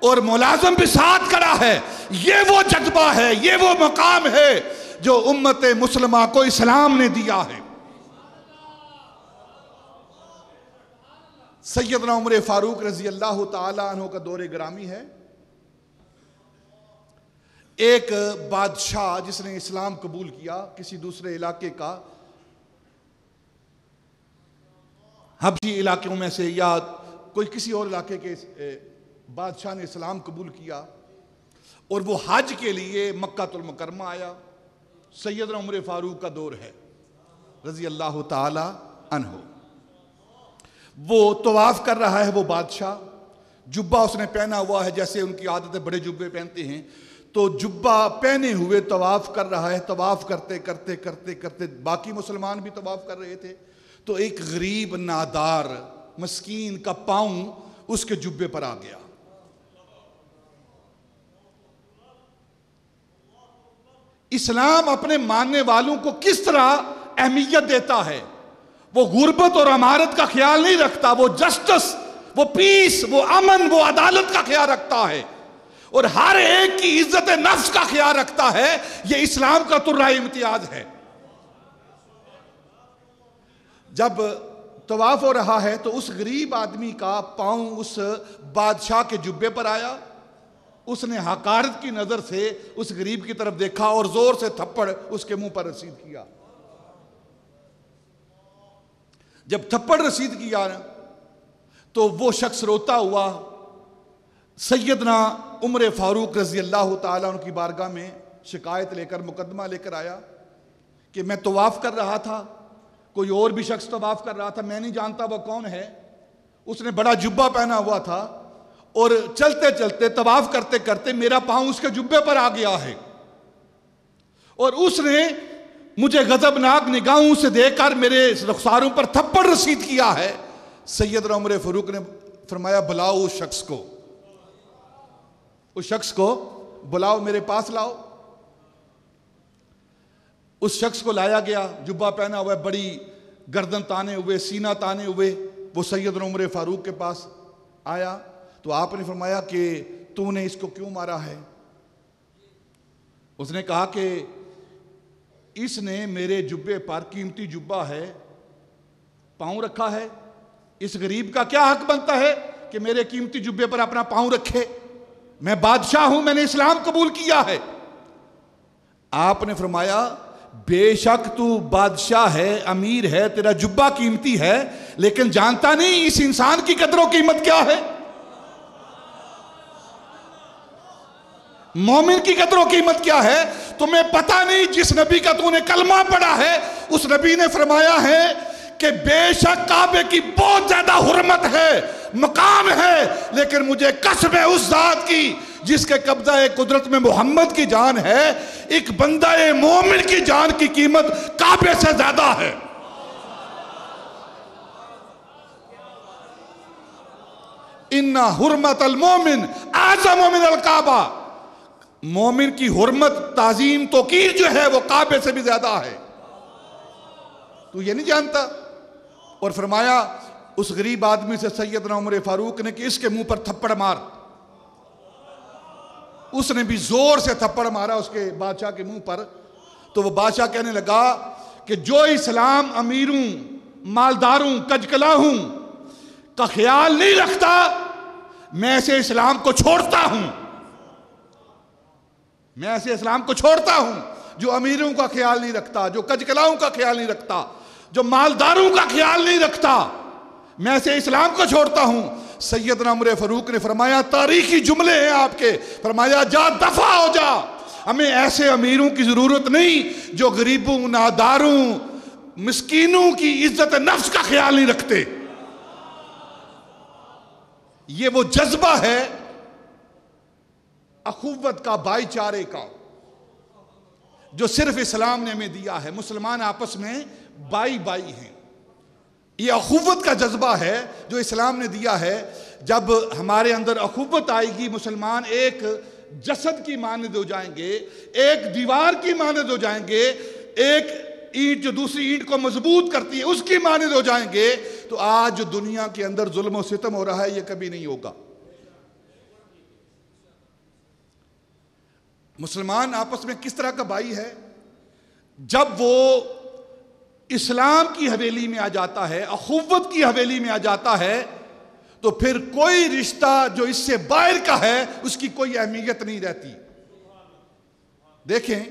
اور ملازم بھی ساتھ کھڑا ہے. یہ وہ جذبہ ہے، یہ وہ مقام ہے جو امت مسلمہ کو اسلام نے دیا ہے. سیدنا عمر فاروق رضی اللہ تعالیٰ عنہ کا دور گرامی ہے. ایک بادشاہ جس نے اسلام قبول کیا، کسی دوسرے علاقے کا، حبشی علاقوں میں سے یا کوئی کسی اور علاقے کے بادشاہ نے اسلام قبول کیا اور وہ حج کے لیے مکہ المکرمہ آیا. سیدنا عمر فاروق کا دور ہے رضی اللہ تعالی عنہ. وہ طواف کر رہا ہے، وہ بادشاہ، جبہ اس نے پہنا ہوا ہے، جیسے ان کی عادت ہے بڑے جبے پہنتے ہیں، تو جبہ پہنے ہوئے طواف کر رہا ہے. طواف کرتے کرتے کرتے کرتے باقی مسلمان بھی طواف کر رہے تھے، تو ایک غریب نادار مسکین کا پاؤں اس کے جبے پر آ گیا. اسلام اپنے ماننے والوں کو کس طرح اہمیت دیتا ہے. وہ غربت اور امارت کا خیال نہیں رکھتا، وہ جسٹس، وہ پیس، وہ امن، وہ عدالت کا خیال رکھتا ہے، اور ہر ایک کی عزت نفس کا خیال رکھتا ہے. یہ اسلام کا ترہ امتیاز ہے. جب طواف ہو رہا ہے تو اس غریب آدمی کا پاؤں اس بادشاہ کے جبے پر آیا. اس نے حقارت کی نظر سے اس غریب کی طرف دیکھا اور زور سے تھپڑ اس کے منہ پر رسید کیا۔ جب تھپڑ رسید کیا نا تو وہ شخص روتا ہوا سیدنا عمر فاروق رضی اللہ تعالیٰ عنہ کی بارگاہ میں شکایت لے کر، مقدمہ لے کر آیا کہ میں طواف کر رہا تھا، کوئی اور بھی شخص طواف کر رہا تھا، میں نہیں جانتا وہ کون ہے، اس نے بڑا جبہ پہنا ہوا تھا اور چلتے چلتے طواف کرتے کرتے میرا پاؤں اس کے جبے پر آ گیا ہے، اور اس نے مجھے غضبناک نگاہوں سے دیکھ کر میرے رخساروں پر تھپڑ رسید کیا ہے۔ سیدنا عمر فاروق نے فرمایا بلاؤ اس شخص کو بلاؤ، میرے پاس لاؤ۔ اس شخص کو لایا گیا، جبہ پہنا ہوا، بڑی گردن تانے ہوئے، سینہ تانے ہوئے، وہ سیدنا عمر فاروق کے پاس آیا تو آپ نے فرمایا کہ تو نے اس کو کیوں مارا ہے؟ اس نے کہا کہ اس نے میرے جبے پر، قیمتی جبہ ہے، پاؤں رکھا ہے، اس غریب کا کیا حق بنتا ہے کہ میرے قیمتی جبے پر اپنا پاؤں رکھے؟ میں بادشاہ ہوں، میں نے اسلام قبول کیا ہے۔ آپ نے فرمایا بے شک تو بادشاہ ہے، امیر ہے، تیرا جبہ قیمتی ہے، لیکن جانتا نہیں اس انسان کی قدر و قیمت کیا ہے، مومن کی قدر و قیمت کیا ہے، تمہیں پتہ نہیں جس نبی کا تو نے کلمہ پڑھا ہے اس نبی نے فرمایا ہے کہ بے شک کعبے کی بہت زیادہ حرمت ہے، مقام ہے، لیکن مجھے قسم ہے اس ذات کی جس کے قبضہ قدرت میں محمد کی جان ہے، ایک بندہ مومن کی جان کی قیمت کعبے سے زیادہ ہے۔ ان حرمت المومن اعظم من الکعبہ، مومن کی حرمت، تعظیم، توقیر جو ہے وہ کعبے سے بھی زیادہ ہے، تو یہ نہیں جانتا؟ اور فرمایا اس غریب آدمی سے سیدنا عمر فاروق نے کہ اس کے منہ پر تھپڑ مار۔ اس نے بھی زور سے تھپڑ مارا اس کے بادشاہ کے منہ پر، تو وہ بادشاہ کہنے لگا کہ جو اسلام امیروں، مالداروں، کجکلاہوں کا خیال نہیں رکھتا، میں ایسے اسلام کو چھوڑتا ہوں، میں ایسے اسلام کو چھوڑتا ہوں جو امیروں کا خیال نہیں رکھتا، جو کجکلاؤں کا خیال نہیں رکھتا، جو مالداروں کا خیال نہیں رکھتا، میں ایسے اسلام کو چھوڑتا ہوں۔ سیدنا عمر فاروق نے فرمایا، تاریخی جملے ہیں آپ کے، فرمایا جا دفع ہو جا، ہمیں ایسے امیروں کی ضرورت نہیں جو غریبوں، ناداروں، مسکینوں کی عزت نفس کا خیال نہیں رکھتے۔ یہ وہ جذبہ ہے اخوت کا، بھائی چارے کا، جو صرف اسلام نے ہمیں دیا ہے۔ مسلمان آپس میں بائی بائی ہیں، یہ اخوت کا جذبہ ہے جو اسلام نے دیا ہے۔ جب ہمارے اندر اخوت آئے گی، مسلمان ایک جسد کی مانند ہو جائیں گے، ایک دیوار کی مانند ہو جائیں گے، ایک اینٹ جو دوسری اینٹ کو مضبوط کرتی ہے اس کی مانند ہو جائیں گے، تو آج جو دنیا کے اندر ظلم و ستم ہو رہا ہے یہ کبھی نہیں ہوگا۔ مسلمان آپس میں کس طرح کا بھائی ہے؟ جب وہ اسلام کی حویلی میں آ جاتا ہے، اخوت کی حویلی میں آ جاتا ہے، تو پھر کوئی رشتہ جو اس سے باہر کا ہے اس کی کوئی اہمیت نہیں رہتی۔ دیکھیں،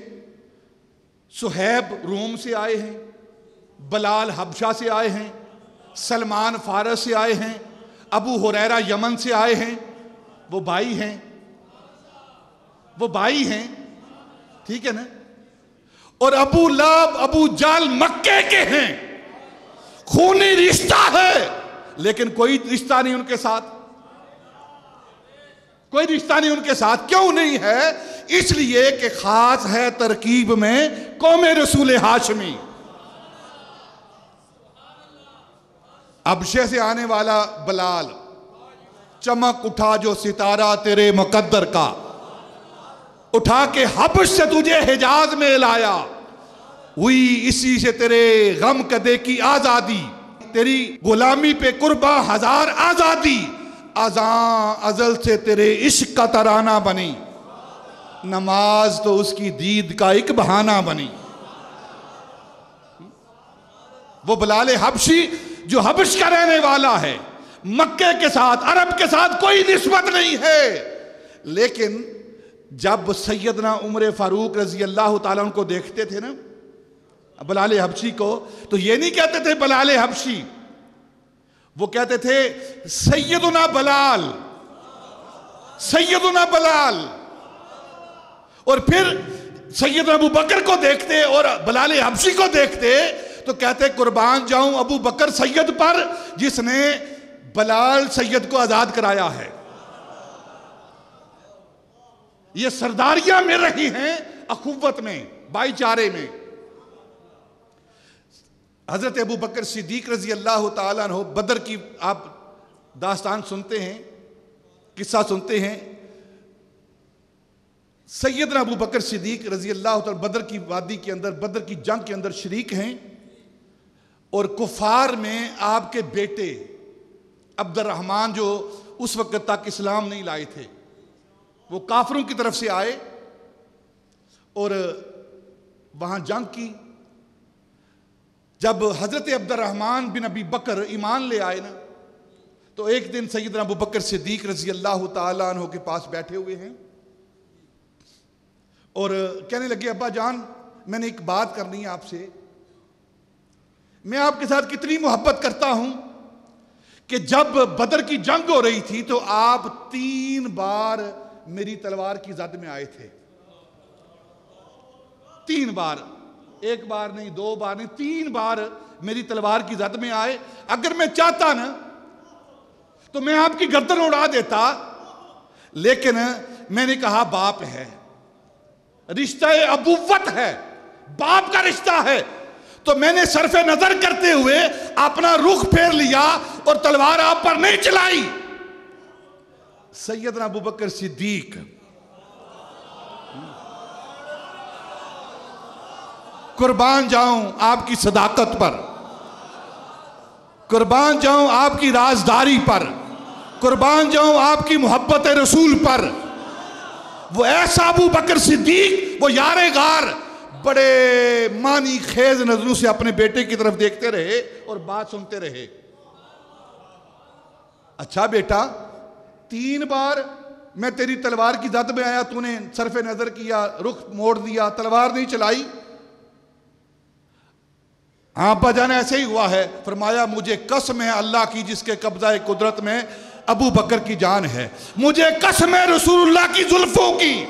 صہیب روم سے آئے ہیں، بلال حبشہ سے آئے ہیں، سلمان فارس سے آئے ہیں، ابو ہریرہ یمن سے آئے ہیں، وہ بھائی ہیں، وہ بھائی ہیں، ٹھیک ہے نا؟ اور ابو لہب، ابو جہل مکے کے ہیں، خونی رشتہ ہے، لیکن کوئی رشتہ نہیں ان کے ساتھ، کوئی رشتہ نہیں ان کے ساتھ۔ کیوں نہیں ہے؟ اس لیے کہ خاص ہے ترکیب میں قوم رسول ہاشمی۔ حبشے سے آنے والا بلال، چمک اٹھا جو ستارہ تیرے مقدر کا، اٹھا کے حبش سے تجھے حجاز میں لایا، ہوئی اسی سے تیرے غم کدے کی آزادی، تیری غلامی پہ قرباں ہزار آزادی، ازاں ازل سے تیرے عشق کا ترانہ بنی، نماز تو اس کی دید کا ایک بہانہ بنی۔ وہ بلال حبشی جو حبش کا رہنے والا ہے، مکے کے ساتھ، عرب کے ساتھ کوئی نسبت نہیں ہے، لیکن جب سیدنا عمر فاروق رضی اللہ تعالیٰ عنہ کو دیکھتے تھے نا، بلال حبشی کو، تو یہ نہیں کہتے تھے بلال حبشی، وہ کہتے تھے سیدنا بلال، سیدنا بلال۔ اور پھر سیدنا ابو بکر کو دیکھتے اور بلال حبشی کو دیکھتے تو کہتے قربان جاؤں ابو بکر سید پر جس نے بلال سید کو آزاد کرایا ہے۔ یہ سرداریاں مل رہی ہیں اخوت میں، بھائی چارے میں۔ حضرت ابو بکر صدیق رضی اللہ تعالیٰ عنہ، بدر کی آپ داستان سنتے ہیں، قصہ سنتے ہیں۔ سیدنا ابو بکر صدیق رضی اللہ تعالیٰ بدر کی وادی کے اندر، بدر کی جنگ کے اندر شریک ہیں، اور کفار میں آپ کے بیٹے عبد الرحمن جو اس وقت تک اسلام نہیں لائے تھے، وہ کافروں کی طرف سے آئے اور وہاں جنگ کی۔ جب حضرت عبد الرحمن بن ابی بکر ایمان لے آئے نا، تو ایک دن سیدنا ابو بکر صدیق رضی اللہ تعالیٰ عنہ کے پاس بیٹھے ہوئے ہیں اور کہنے لگے ابا جان میں نے ایک بات کرنی ہے آپ سے، میں آپ کے ساتھ کتنی محبت کرتا ہوں کہ جب بدر کی جنگ ہو رہی تھی تو آپ 3 بار میری تلوار کی زد میں آئے تھے، 3 بار، 1 بار نہیں، 2 بار نہیں، 3 بار میری تلوار کی زد میں آئے۔ اگر میں چاہتا نا تو میں آپ کی گردن اڑا دیتا، لیکن میں نے کہا باپ ہے، رشتہ ابوت ہے، باپ کا رشتہ ہے، تو میں نے صرف نظر کرتے ہوئے اپنا رخ پھیر لیا اور تلوار آپ پر نہیں چلائی۔ سیدنا ابو بکر صدیق قربان جاؤں آپ کی صداقت پر، قربان جاؤں آپ کی رازداری پر، قربان جاؤں آپ کی محبت رسول پر۔ وہ ایسا ابو بکر صدیق، وہ یار غار، بڑے معنی خیز نظروں سے اپنے بیٹے کی طرف دیکھتے رہے اور بات سنتے رہے۔ اچھا بیٹا، 3 بار میں تیری تلوار کی زد میں آیا، تو نے صرف نظر کیا، رخ موڑ دیا، تلوار نہیں چلائی؟ ہاں ابا جان ایسے ہی ہوا ہے۔ فرمایا مجھے قسم ہے اللہ کی جس کے قبضہ قدرت میں ابو بکر کی جان ہے، مجھے قسم ہے رسول اللہ کی زلفوں کی،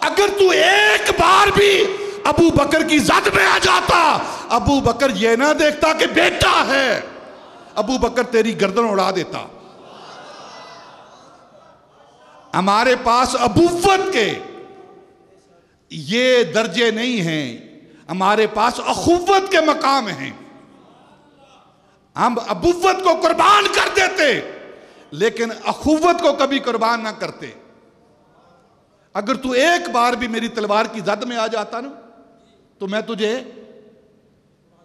اگر تو 1 بار بھی ابو بکر کی زد میں آ جاتا، ابو بکر یہ نہ دیکھتا کہ بیٹا ہے، ابو بکر تیری گردن اڑا دیتا۔ ہمارے پاس ابوت کے یہ درجے نہیں ہیں، ہمارے پاس اخوت کے مقام ہیں۔ ہم ابوت کو قربان کر دیتے لیکن اخوت کو کبھی قربان نہ کرتے۔ اگر تو 1 بار بھی میری تلوار کی زد میں آ جاتا نا تو میں تجھے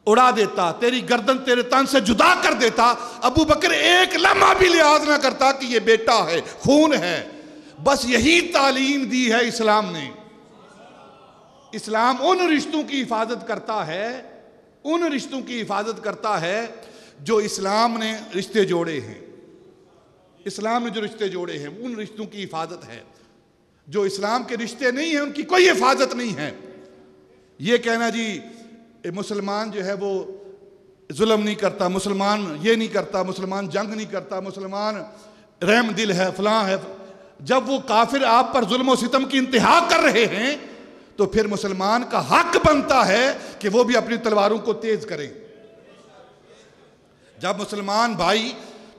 اڑا دیتا، تیری گردن تیرے تن سے جدا کر دیتا۔ ابو بکر 1 لمحہ بھی لحاظ نہ کرتا کہ یہ بیٹا ہے، خون ہے۔ بس یہی تعلیم دی ہے اسلام نے۔ اسلام ان رشتوں کی حفاظت کرتا ہے، ان رشتوں کی حفاظت کرتا ہے جو اسلام نے رشتے جوڑے ہیں۔ اسلام نے جو رشتے جوڑے ہیں ان رشتوں کی حفاظت ہے۔ جو اسلام کے رشتے نہیں ہیں ان کی کوئی حفاظت نہیں ہے۔ یہ کہنا جی مسلمان جو ہے وہ ظلم نہیں کرتا، مسلمان یہ نہیں کرتا، مسلمان جنگ نہیں کرتا، مسلمان رحم دل ہے، فلاں ہے، جب وہ کافر آپ پر ظلم و ستم کی انتہا کر رہے ہیں تو پھر مسلمان کا حق بنتا ہے کہ وہ بھی اپنی تلواروں کو تیز کریں۔ جب مسلمان بھائی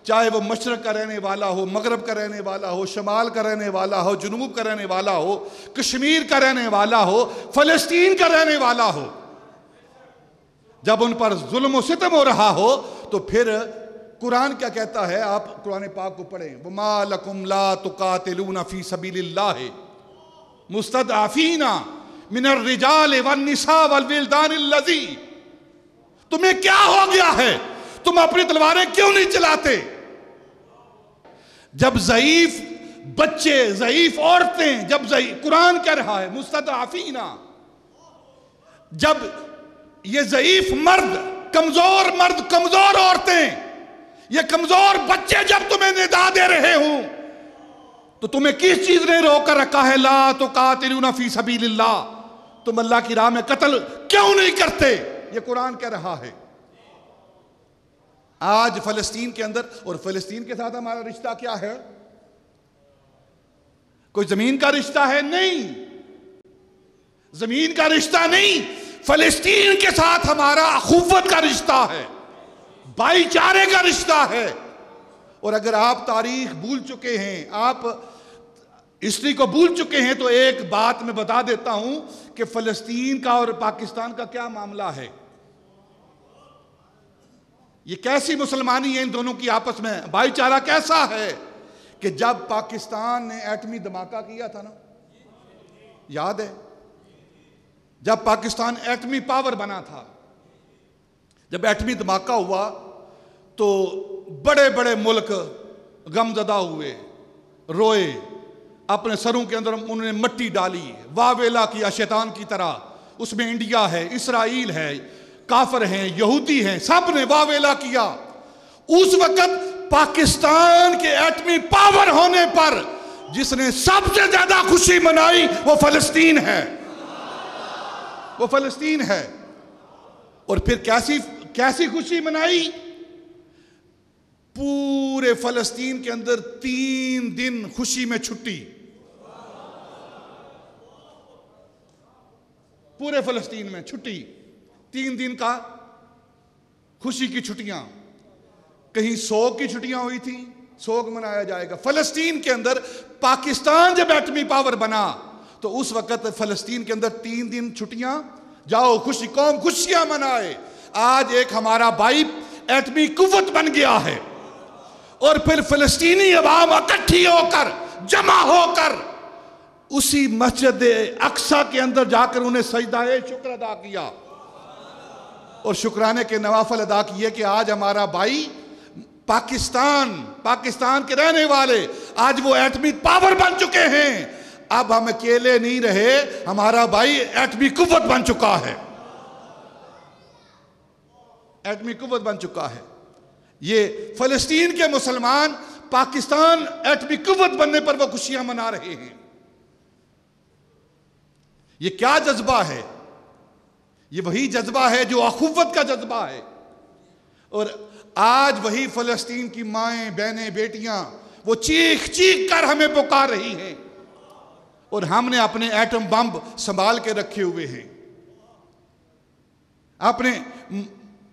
چاہے وہ مشرق کا رہنے والا ہو، مغرب کا رہنے والا ہو، شمال کا رہنے والا ہو، جنوب کا رہنے والا ہو، کشمیر کا رہنے والا ہو، فلسطین کا رہنے والا ہو، جب ان پر ظلم و ستم ہو رہا ہو تو پھر قرآن کیا کہتا ہے؟ آپ قرآن پاک کو پڑھیں، وَمَا لَكُمْ لَا تُقَاتِلُونَ فِي سَبِيلِ اللَّهِ مُسْتَضْعَفِينَ مِنَ الرِّجَالِ وَالنِّسَاءِ وَالْوِلْدَانِ الَّذِي، تمہیں کیا ہو گیا ہے؟ تم اپنی تلواریں کیوں نہیں چلاتے؟ جب ضعیف بچے، ضعیف عورتیں، جب قرآن کہہ رہا ہے مستضعفین، جب یہ ضعیف مرد، کمزور مرد، کمزور عورتیں، یہ کمزور بچے جب تمہیں ندا دے رہے ہوں تو تمہیں کس چیز نے روک کر رکھا ہے؟ لا تقاتلون فی سبیل اللہ، تم اللہ کی راہ میں قتل کیوں نہیں کرتے؟ یہ قرآن کہہ رہا ہے۔ آج فلسطین کے اندر، اور فلسطین کے ساتھ ہمارا رشتہ کیا ہے؟ کوئی زمین کا رشتہ ہے؟ نہیں، زمین کا رشتہ نہیں، فلسطین کے ساتھ ہمارا اخوت کا رشتہ ہے، بھائی چارے کا رشتہ ہے۔ اور اگر آپ تاریخ بھول چکے ہیں، آپ ہسٹری کو بھول چکے ہیں، تو ایک بات میں بتا دیتا ہوں کہ فلسطین کا اور پاکستان کا کیا معاملہ ہے۔ یہ کیسی مسلمانی ہے ان دونوں کی آپس میں، بھائی چارہ کیسا ہے کہ جب پاکستان نے ایٹمی دھماکہ کیا تھا نا، یاد ہے؟ جب پاکستان ایٹمی پاور بنا تھا، جب ایٹمی دھماکہ ہوا تو بڑے بڑے ملک غمزدہ ہوئے، روئے، اپنے سروں کے اندر انہوں نے مٹی ڈالی، واویلا کیا شیطان کی طرح۔ اس میں انڈیا ہے، اسرائیل ہے، کافر ہیں، یہودی ہیں، سب نے واویلا کیا۔ اس وقت پاکستان کے ایٹمی پاور ہونے پر جس نے سب سے زیادہ خوشی منائی وہ فلسطین ہے، وہ فلسطین ہے۔ اور پھر کیسی خوشی منائی؟ پورے فلسطین کے اندر 3 دن خوشی میں چھٹی، پورے فلسطین میں چھٹی، 3 دن کا خوشی کی چھٹیاں۔ کہیں سوگ کی چھٹیاں ہوئی تھیں، سوگ منایا جائے گا۔ فلسطین کے اندر پاکستان جب ایٹمی پاور بنا تو اس وقت فلسطین کے اندر 3 دن چھٹیاں، جاؤ خوشی، قوم خوشیاں منائے۔ آج ایک ہمارا بھائی ایٹمی قوت بن گیا ہے، اور پھر فلسطینی عوام اکٹھی ہو کر، جمع ہو کر اسی مسجد اقصی کے اندر جا کر انہیں سجدہ شکر ادا کیا، اور شکرانے کے نوافل ادا کیے کہ آج ہمارا بھائی پاکستان کے رہنے والے آج وہ ایٹمی پاور بن چکے ہیں۔ اب ہم اکیلے نہیں رہے، ہمارا بھائی ایٹمی قوت بن چکا ہے، ایٹمی قوت بن چکا ہے۔ یہ فلسطین کے مسلمان پاکستان ایٹمی قوت بننے پر وہ خوشیاں منا رہے ہیں۔ یہ کیا جذبہ ہے؟ یہ وہی جذبہ ہے جو اخوت کا جذبہ ہے۔ اور آج وہی فلسطین کی مائیں، بہنیں، بیٹیاں وہ چیخ چیخ کر ہمیں پکار رہی ہیں، اور ہم نے اپنے ایٹم بم سنبھال کے رکھے ہوئے ہیں، اپنے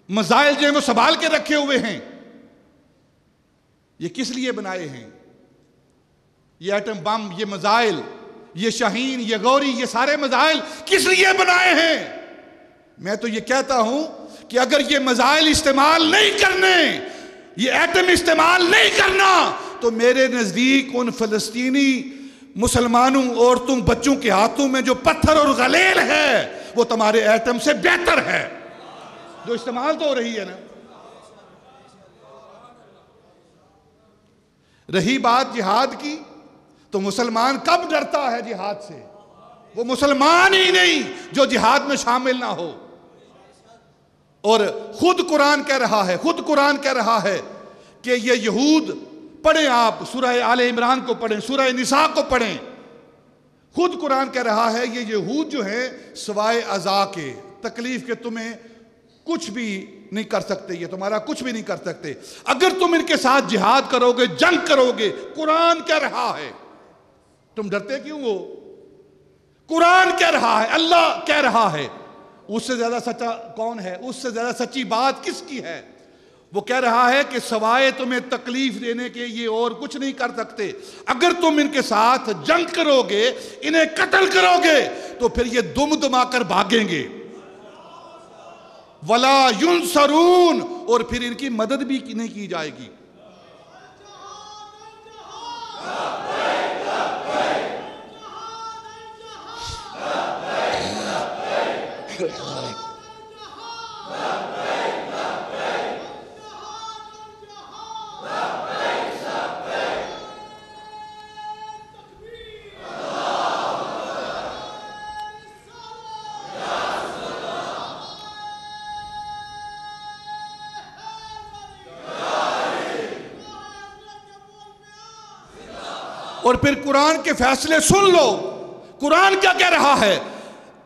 میزائل جو ہیں وہ سنبھال کے رکھے ہوئے ہیں۔ یہ کس لیے بنائے ہیں؟ یہ ایٹم بم، یہ میزائل، یہ شاہین، یہ غوری، یہ سارے میزائل کس لیے بنائے ہیں؟ میں تو یہ کہتا ہوں کہ اگر یہ میزائل استعمال نہیں کرنے، یہ ایٹم استعمال نہیں کرنا، تو میرے نزدیک ان فلسطینی مسلمانوں، عورتوں، بچوں کے ہاتھوں میں جو پتھر اور غلیل ہے وہ تمہارے ایٹم سے بہتر ہے، جو استعمال تو ہو رہی ہے نا۔ رہی بات جہاد کی، تو مسلمان کب ڈرتا ہے جہاد سے؟ وہ مسلمان ہی نہیں جو جہاد میں شامل نہ ہو۔ اور خود قرآن کہہ رہا ہے کہ یہ یہود، پڑھیں آپ سورہ آل عمران کو پڑھیں، سورہ نساء کو پڑھیں، خود قرآن کہہ رہا ہے یہ یہود جو ہیں سوائے اذا کے، تکلیف کے تمہیں کچھ بھی نہیں کر سکتے، یہ تمہارا کچھ بھی نہیں کر سکتے۔ اگر تم ان کے ساتھ جہاد کرو گے، جنگ کرو گے، قرآن کہہ رہا ہے، تم ڈرتے کیوں ہو؟ قرآن کہہ رہا ہے، اللہ کہہ رہا ہے۔ اس سے زیادہ سچا کون ہے؟ اس سے زیادہ سچی بات کس کی ہے؟ وہ کہہ رہا ہے کہ سوائے تمہیں تکلیف دینے کے یہ اور کچھ نہیں کر سکتے۔ اگر تم ان کے ساتھ جنگ کرو گے، انہیں قتل کرو گے، تو پھر یہ دم دما کر بھاگیں گے، وَلَا يُنصَرُونَ، اور پھر ان کی مدد بھی نہیں کی جائے گی۔ اور پھر قرآن کے فیصلے سن لو. قرآن کیا کہہ رہا ہے؟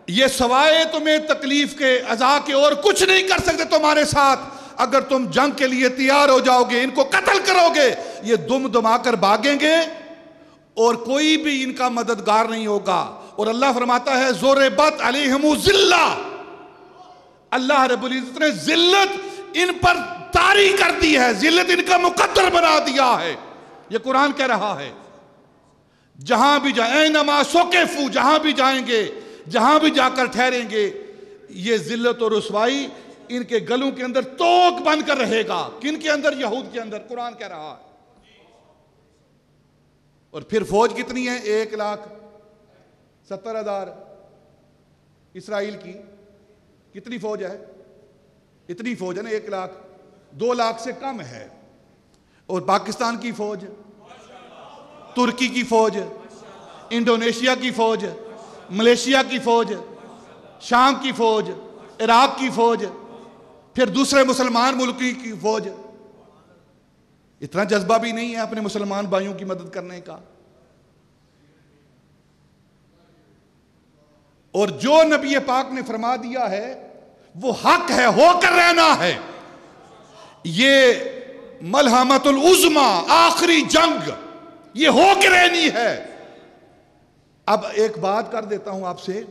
یہ سوائے تمہیں تکلیف کے عذا کے اور کچھ نہیں کر سکتے تمہارے ساتھ. اگر تم جنگ کے لیے تیار ہو جاؤ گے، ان کو قتل کرو گے، یہ دم دما کر بھاگیں گے اور کوئی بھی ان کا مددگار نہیں ہوگا. اور اللہ فرماتا ہے ضربت علیہم الذلہ، اللہ رب العزت نے ذلت ان پر طاری کر دی ہے، ذلت ان کا مقدر بنا دیا ہے. یہ قرآن کہہ رہا ہے. جہاں بھی جائیں، اینما ثقفوا، جہاں بھی جائیں گے، جہاں بھی جا کر ٹھہریں گے، یہ ذلت اور رسوائی ان کے گلوں کے اندر توق بن کر رہے گا. کن کے اندر؟ یہود کے اندر. قرآن کہہ رہا ہے. اور پھر فوج کتنی ہے؟ 1,70,000 اسرائیل کی. کتنی فوج ہے؟ اتنی فوج ہے نا، 1,00,000 2,00,000 سے کم ہے. اور پاکستان کی فوج، ترکی کی فوج، انڈونیشیا کی فوج، ملیشیا کی فوج، شام کی فوج، عراق کی فوج، پھر دوسرے مسلمان ملکی کی فوج. اتنا جذبہ بھی نہیں ہے اپنے مسلمان بھائیوں کی مدد کرنے کا. اور جو نبی پاک نے فرما دیا ہے وہ حق ہے، ہو کر رہنا ہے. یہ ملحمۃ العظمی، آخری جنگ، یہ ہو کے رہنی ہے. اب ایک بات کر دیتا ہوں آپ سے.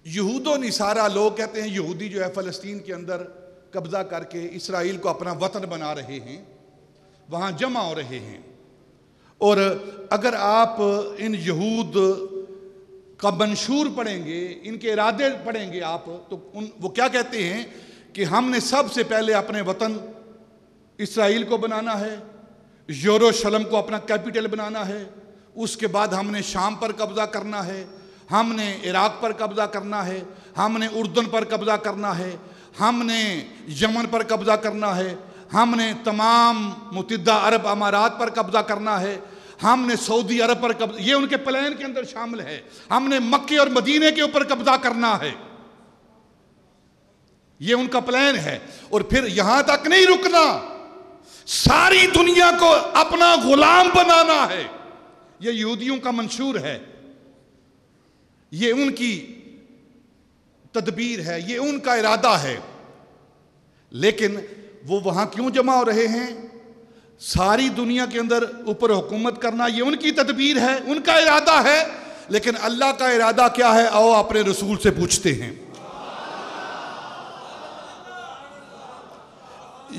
یہود و نصارہ لوگ کہتے ہیں یہودی جو ہے فلسطین کے اندر قبضہ کر کے اسرائیل کو اپنا وطن بنا رہے ہیں، وہاں جمع ہو رہے ہیں. اور اگر آپ ان یہود کا منشور پڑھیں گے، ان کے ارادے پڑھیں گے آپ، تو وہ کیا کہتے ہیں کہ ہم نے سب سے پہلے اپنے وطن اسرائیل کو بنانا ہے، یروشلم کو اپنا کیپٹل بنانا ہے، اس کے بعد ہم نے شام پر قبضہ کرنا ہے، ہم نے عراق پر قبضہ کرنا ہے، ہم نے اردن پر قبضہ کرنا ہے، ہم نے یمن پر قبضہ کرنا ہے، ہم نے تمام متحدہ عرب امارات پر قبضہ کرنا ہے، ہم نے سعودی عرب پر قبضہ، یہ ان کے پلان کے اندر شامل ہے. ہم نے مکے اور مدینے کے اوپر قبضہ کرنا ہے، یہ ان کا پلان ہے. اور پھر یہاں تک نہیں رکنا، ساری دنیا کو اپنا غلام بنانا ہے. یہ یہودیوں کا منشور ہے، یہ ان کی تدبیر ہے، یہ ان کا ارادہ ہے. لیکن وہ وہاں کیوں جمع ہو رہے ہیں؟ ساری دنیا کے اندر اوپر حکومت کرنا، یہ ان کی تدبیر ہے، ان کا ارادہ ہے. لیکن اللہ کا ارادہ کیا ہے؟ آؤ اپنے رسول سے پوچھتے ہیں.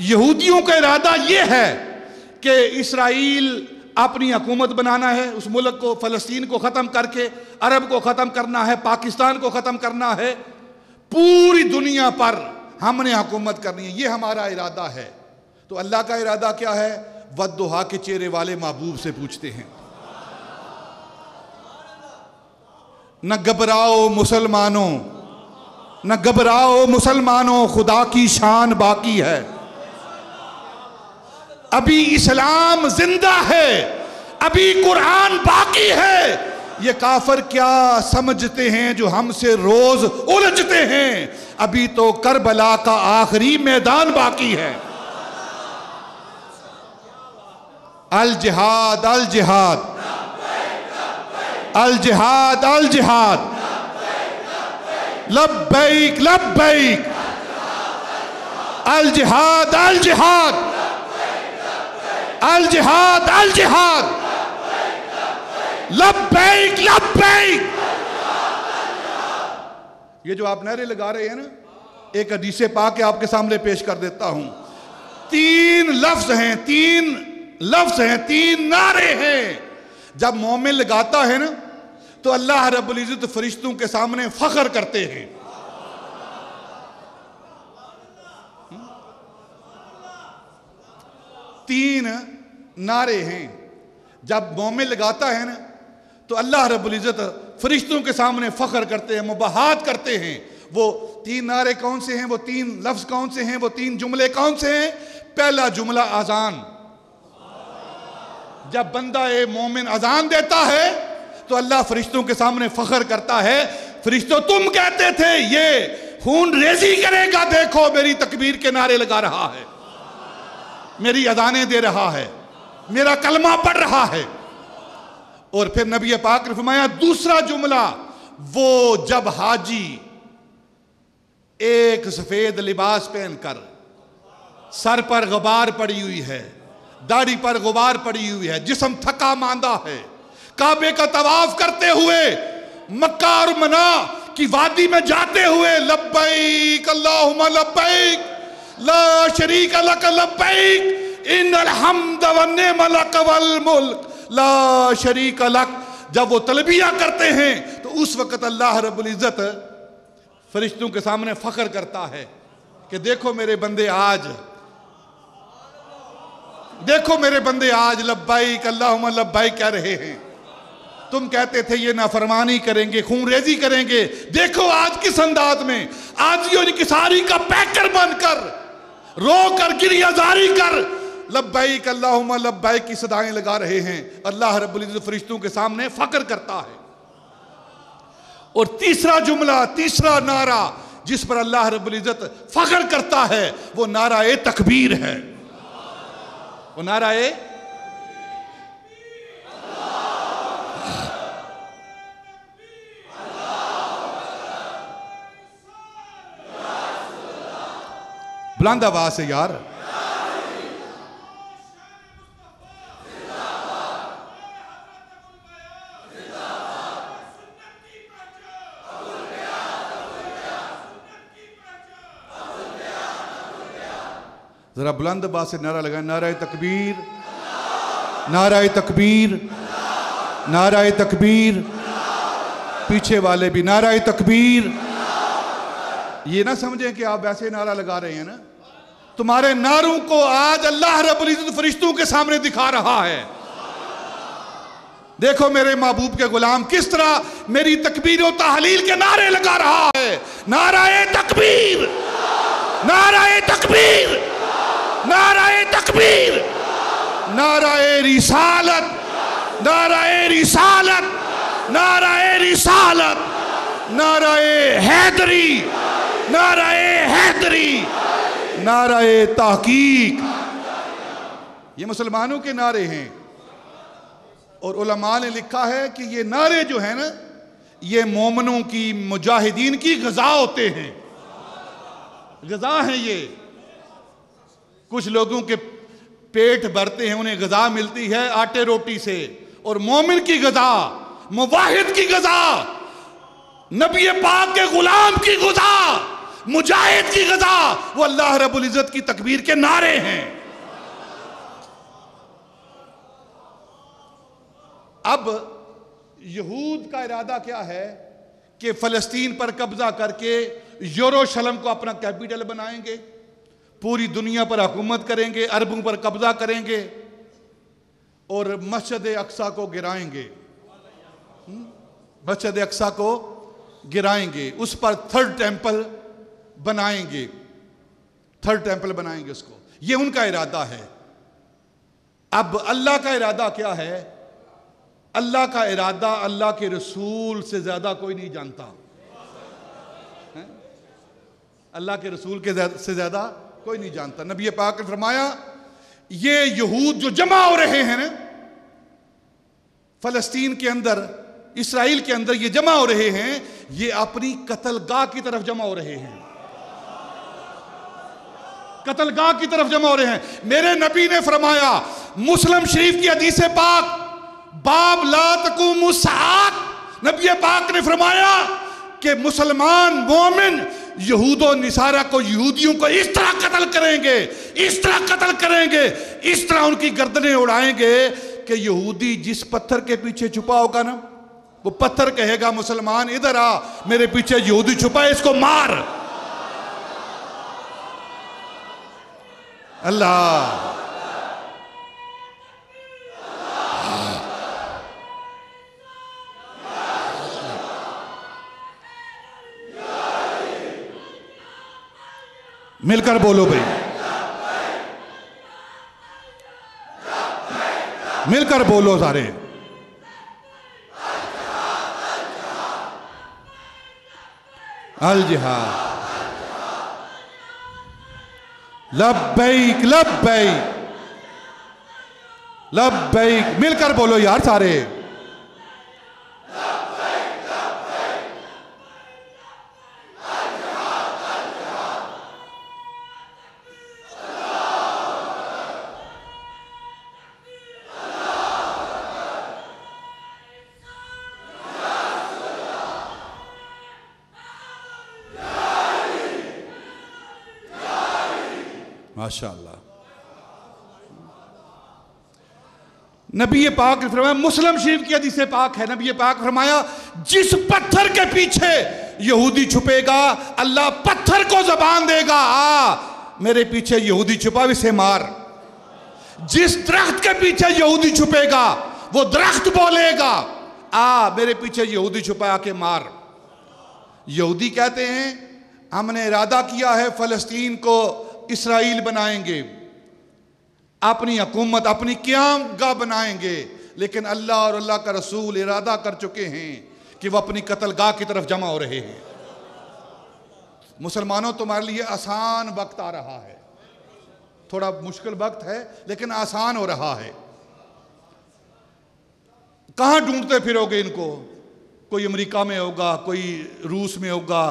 یہودیوں کا ارادہ یہ ہے کہ اسرائیل اپنی حکومت بنانا ہے، اس ملک کو، فلسطین کو ختم کر کے عرب کو ختم کرنا ہے، پاکستان کو ختم کرنا ہے، پوری دنیا پر ہم نے حکومت کرنی ہے، یہ ہمارا ارادہ ہے. تو اللہ کا ارادہ کیا ہے؟ والضحیٰ کے چہرے والے محبوب سے پوچھتے ہیں. نہ گھبراؤ مسلمانوں، نہ گھبراؤ مسلمانوں، خدا کی شان باقی ہے. ابھی اسلام زندہ ہے، ابھی قرآن باقی ہے. یہ کافر کیا سمجھتے ہیں جو ہم سے روز الجھتے ہیں؟ ابھی تو کربلا کا آخری میدان باقی ہے. الجہاد الجہاد الجہاد الجہاد، لبیک لبیک، الجہاد الجہاد الجہاد الجہاد، لبیک لبیک. یہ جو آپ نعرے لگا رہے ہیں نا، ایک حدیث پاک آپ کے سامنے پیش کر دیتا ہوں. 3 لفظ ہیں، 3 لفظ ہیں، 3 نعرے ہیں. جب مومن لگاتا ہے نا تو اللہ رب العزت فرشتوں کے سامنے فخر کرتے ہیں. تین نعرے ہیں. جب مومن لگاتا ہے نا تو اللہ رب العزت فرشتوں کے سامنے فخر کرتے ہیں، مباحات کرتے ہیں. وہ 3 نعرے کون سے ہیں؟ وہ 3 لفظ کون سے ہیں؟ وہ 3 جملے کون سے ہیں؟ پہلا جملہ اذان. جب بندہ مومن اذان دیتا ہے تو اللہ فرشتوں کے سامنے فخر کرتا ہے، فرشتوں تم کہتے تھے یہ خون ریزی کرے گا، دیکھو میری تکبیر کے نعرے لگا رہا ہے، میری اذانیں دے رہا ہے، میرا کلمہ پڑھ رہا ہے. اور پھر نبی پاک نے فرمایا دوسرا جملہ، وہ جب حاجی ایک سفید لباس پہن کر، سر پر غبار پڑی ہوئی ہے، داڑھی پر غبار پڑی ہوئی ہے، جسم تھکا ماندہ ہے، کعبے کا طواف کرتے ہوئے مکہ اور منا کی وادی میں جاتے ہوئے لبیک اللہم لبیک لا شریک لک لبیک ان الحمد والنعمہ لک والملک لا شریک لک، جب وہ تلبیہ کرتے ہیں تو اس وقت اللہ رب العزت فرشتوں کے سامنے فخر کرتا ہے کہ دیکھو میرے بندے آج، دیکھو میرے بندے آج لبیک اللہم لبیک کہہ رہے ہیں، تم کہتے تھے یہ نافرمانی کریں گے، خون ریزی کریں گے، دیکھو آج کس انداز میں آجیوں انکساری کا پیکر بن کر، رو کر گریہ زاری کر لبیک اللہم لبیک کی صدائیں لگا رہے ہیں۔ اللہ رب العزت فرشتوں کے سامنے فخر کرتا ہے۔ اور تیسرا جملہ، تیسرا نعرہ جس پر اللہ رب العزت فخر کرتا ہے وہ نعرہ تکبیر ہے۔ وہ نعرہ بلند آواز سے یار، ذرا بلند آواز سے نعرہ لگائیں، نعرہ تکبیر، نعرہ تکبیر، نعرہ تکبیر، پیچھے والے بھی نعرہ تکبیر۔ یہ نہ سمجھیں کہ آپ ویسے نعرہ لگا رہے ہیں نا، تمہارے نعروں کو آج اللہ رب العزت فرشتوں کے سامنے دکھا رہا ہے۔ دیکھو میرے محبوب کے غلام کس طرح میری تکبیر و تحلیل کے نعرے لگا رہا ہے۔ نعرہ تکبیر، نعرہ تکبیر، نعرہ تکبیر، نعرہ رسالت، نعرہ رسالت، نعرہ رسالت، نعرہ حیدری، نعرہ حیدری، نعرہ تحقیق۔ یہ مسلمانوں کے نعرے ہیں، اور علماء نے لکھا ہے کہ یہ نعرے جو ہیں نا، یہ مومنوں کی، مجاہدین کی غذا ہوتے ہیں، غذا ہیں یہ۔ کچھ لوگوں کے پیٹ بھرتے ہیں، انہیں غذا ملتی ہے آٹے روٹی سے، اور مومن کی غذا، مواحد کی غذا، نبی پاک کے غلام کی غذا، مجاہد کی غذا، وہ اللہ رب العزت کی تکبیر کے نعرے ہیں۔ اب یہود کا ارادہ کیا ہے کہ فلسطین پر قبضہ کر کے یروشلم کو اپنا کیپٹل بنائیں گے، پوری دنیا پر حکومت کریں گے، عربوں پر قبضہ کریں گے، اور مسجد اقصی کو گرائیں گے، مسجد اقصی کو گرائیں گے، اس پر تھرڈ ٹیمپل بنائیں گے، تھرڈ ٹیمپل بنائیں گے اس کو۔ یہ ان کا ارادہ ہے۔ اب اللہ کا ارادہ کیا ہے؟ اللہ کا ارادہ اللہ کے رسول سے زیادہ کوئی نہیں جانتا، اللہ کے رسول سے زیادہ کوئی نہیں جانتا۔ نبی پاک نے فرمایا یہ یہود جو جمع ہو رہے ہیں نا فلسطین کے اندر، اسرائیل کے اندر، یہ جمع ہو رہے ہیں، یہ اپنی قتل گاہ کی طرف جمع ہو رہے ہیں، قتل گاہ کی طرف جمع ہو رہے ہیں۔ میرے نبی نے فرمایا، مسلم شریف کی حدیث پاک باب لا تقوم الساعۃ، نبی پاک نے فرمایا کہ مسلمان مومن یہود و نصارہ کو، یہودیوں کو اس طرح قتل کریں گے، اس طرح قتل کریں گے، اس طرح ان کی گردنیں اڑائیں گے کہ یہودی جس پتھر کے پیچھے چھپا ہوگا نا، وہ پتھر کہے گا مسلمان ادھر آ، میرے پیچھے یہودی چھپا ہے، اس کو مار۔ اللہ مل کر بولو بھائی، مل کر بولو سارے۔ الجہاد، لبیک لبیک لبیک، مل کر بولو یار سارے۔ ماشاءاللہ. نبی پاک نے فرمایا، مسلم شریف کی حدیث پاک ہے، نبی پاک فرمایا جس پتھر کے پیچھے یہودی چھپے گا اللہ پتھر کو زبان دے گا، میرے پیچھے یہودی چھپا اسے مار. جس درخت کے پیچھے یہودی چھپے گا وہ درخت بولے گا میرے پیچھے یہودی چھپا کے مار. یہودی کہتے ہیں ہم نے ارادہ کیا ہے فلسطین کو اسرائیل بنائیں گے، اپنی حکومت اپنی قیام گاہ بنائیں گے، لیکن اللہ اور اللہ کا رسول ارادہ کر چکے ہیں کہ وہ اپنی قتل گاہ کی طرف جمع ہو رہے ہیں. مسلمانوں تمہارے لیے آسان وقت آ رہا ہے، تھوڑا مشکل وقت ہے لیکن آسان ہو رہا ہے. کہاں ڈھونڈتے پھرو گے ان کو؟ کوئی امریکہ میں ہوگا، کوئی روس میں ہوگا،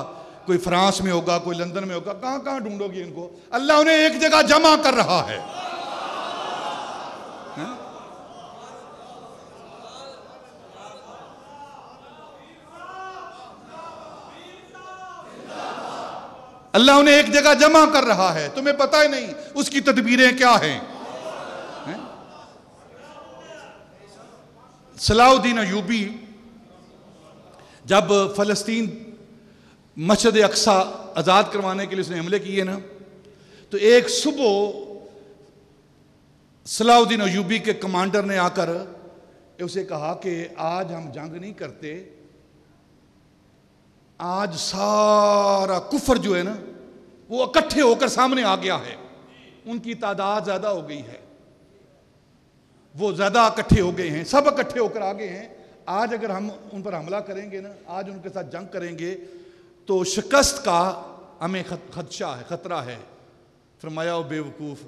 کوئی فرانس میں ہوگا، کوئی لندن میں ہوگا، کہاں کہاں ڈھونڈو گے ان کو؟ اللہ انہیں ایک جگہ جمع کر رہا ہے. اللہ انہیں ایک جگہ جمع کر رہا ہے، تمہیں پتہ ہی نہیں اس کی تدبیریں کیا ہیں. صلاح الدین ایوبی جب فلسطین مسجد اقصی آزاد کروانے کے لیے اس نے حملے کیے نا، تو ایک صبح صلاح الدین ایوبی کے کمانڈر نے آ کر اسے کہا کہ آج ہم جنگ نہیں کرتے، آج سارا کفر جو ہے نا وہ اکٹھے ہو کر سامنے آ گیا ہے، ان کی تعداد زیادہ ہو گئی ہے، وہ زیادہ اکٹھے ہو گئے ہیں، سب اکٹھے ہو کر آ گئے ہیں. آج اگر ہم ان پر حملہ کریں گے نا، آج ان کے ساتھ جنگ کریں گے تو شکست کا ہمیں خدشہ ہے، خطرہ ہے. فرمایا او بے وقوف،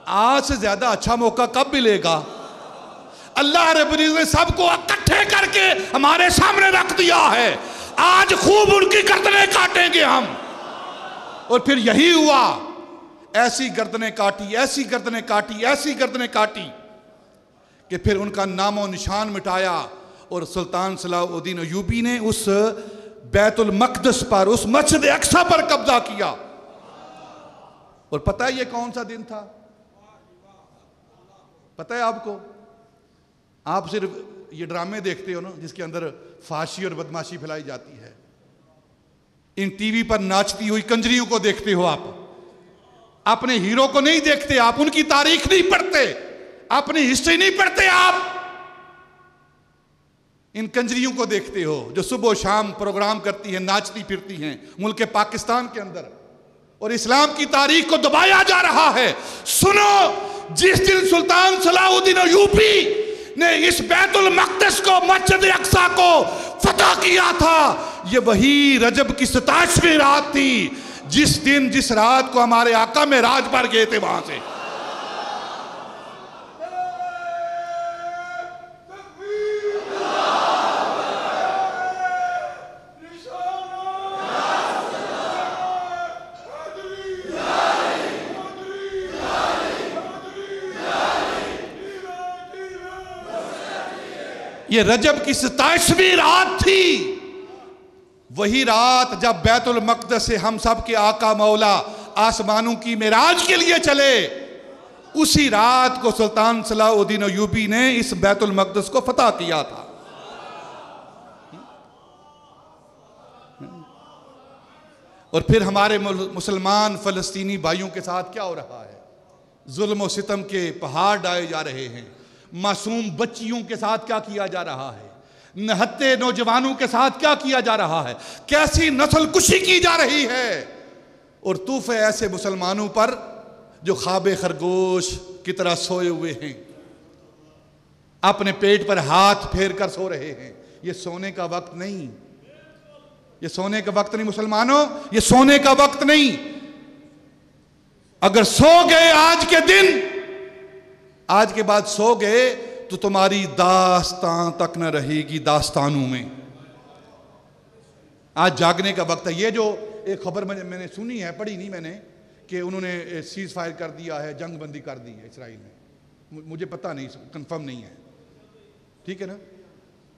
آج سے زیادہ اچھا موقع کب ملے گا؟ اللہ رب العزت نے سب کو اکٹھے کر کے ہمارے سامنے رکھ دیا ہے، آج خوب ان کی گردنیں کاٹیں گے ہم. اور پھر یہی ہوا، ایسی گردنیں کاٹی، ایسی گردنیں کاٹی، ایسی گردنیں کاٹی کہ پھر ان کا نام و نشان مٹایا. اور سلطان صلاح الدین ایوبی نے اس بیت المقدس پر، اس مسجد اقصی پر قبضہ کیا. اور پتہ ہے یہ کون سا دن تھا؟ پتہ ہے آپ کو؟ آپ صرف یہ ڈرامے دیکھتے ہو نا جس کے اندر فحاشی اور بدماشی پھیلائی جاتی ہے، ان ٹی وی پر ناچتی ہوئی کنجریوں کو دیکھتے ہو، آپ اپنے ہیرو کو نہیں دیکھتے، آپ ان کی تاریخ نہیں پڑھتے، اپنی ہسٹری نہیں پڑھتے، آپ ان کنجریوں کو دیکھتے ہو جو صبح و شام پروگرام کرتی ہیں، ناچتی پھرتی ہیں ملک پاکستان کے اندر، اور اسلام کی تاریخ کو دبایا جا رہا ہے. سنو، جس دن سلطان صلاح الدین ایوبی نے اس بیت المقدس کو، مسجد اقصی کو فتح کیا تھا، یہ وہی رجب کی 27ویں رات تھی جس دن، جس رات کو ہمارے آقا معراج پر گئے تھے وہاں سے. یہ رجب کی 27ویں رات تھی، وہی رات جب بیت المقدس سے ہم سب کے آقا مولا آسمانوں کی معراج کے لیے چلے. اسی رات کو سلطان صلاح الدین ایوبی نے اس بیت المقدس کو فتح کیا تھا. اور پھر ہمارے مسلمان فلسطینی بھائیوں کے ساتھ کیا ہو رہا ہے؟ ظلم و ستم کے پہاڑ ڈالے جا رہے ہیں. معصوم بچیوں کے ساتھ کیا کیا جا رہا ہے؟ نہتے نوجوانوں کے ساتھ کیا کیا جا رہا ہے؟ کیسی نسل کشی کی جا رہی ہے؟ اور طوفے ایسے مسلمانوں پر جو خواب خرگوش کی طرح سوئے ہوئے ہیں، اپنے پیٹ پر ہاتھ پھیر کر سو رہے ہیں. یہ سونے کا وقت نہیں، یہ سونے کا وقت نہیں مسلمانوں، یہ سونے کا وقت نہیں. اگر سو گئے آج کے دن، آج کے بعد سو گئے تو تمہاری داستان تک نہ رہے گی داستانوں میں. آج جاگنے کا وقت ہے. یہ جو ایک خبر میں نے سنی ہے، پڑھی نہیں میں نے، کہ انہوں نے سیز فائر کر دیا ہے، جنگ بندی کر دی ہے اسرائیل نے، مجھے پتہ نہیں، کنفرم نہیں ہے، ٹھیک ہے نا.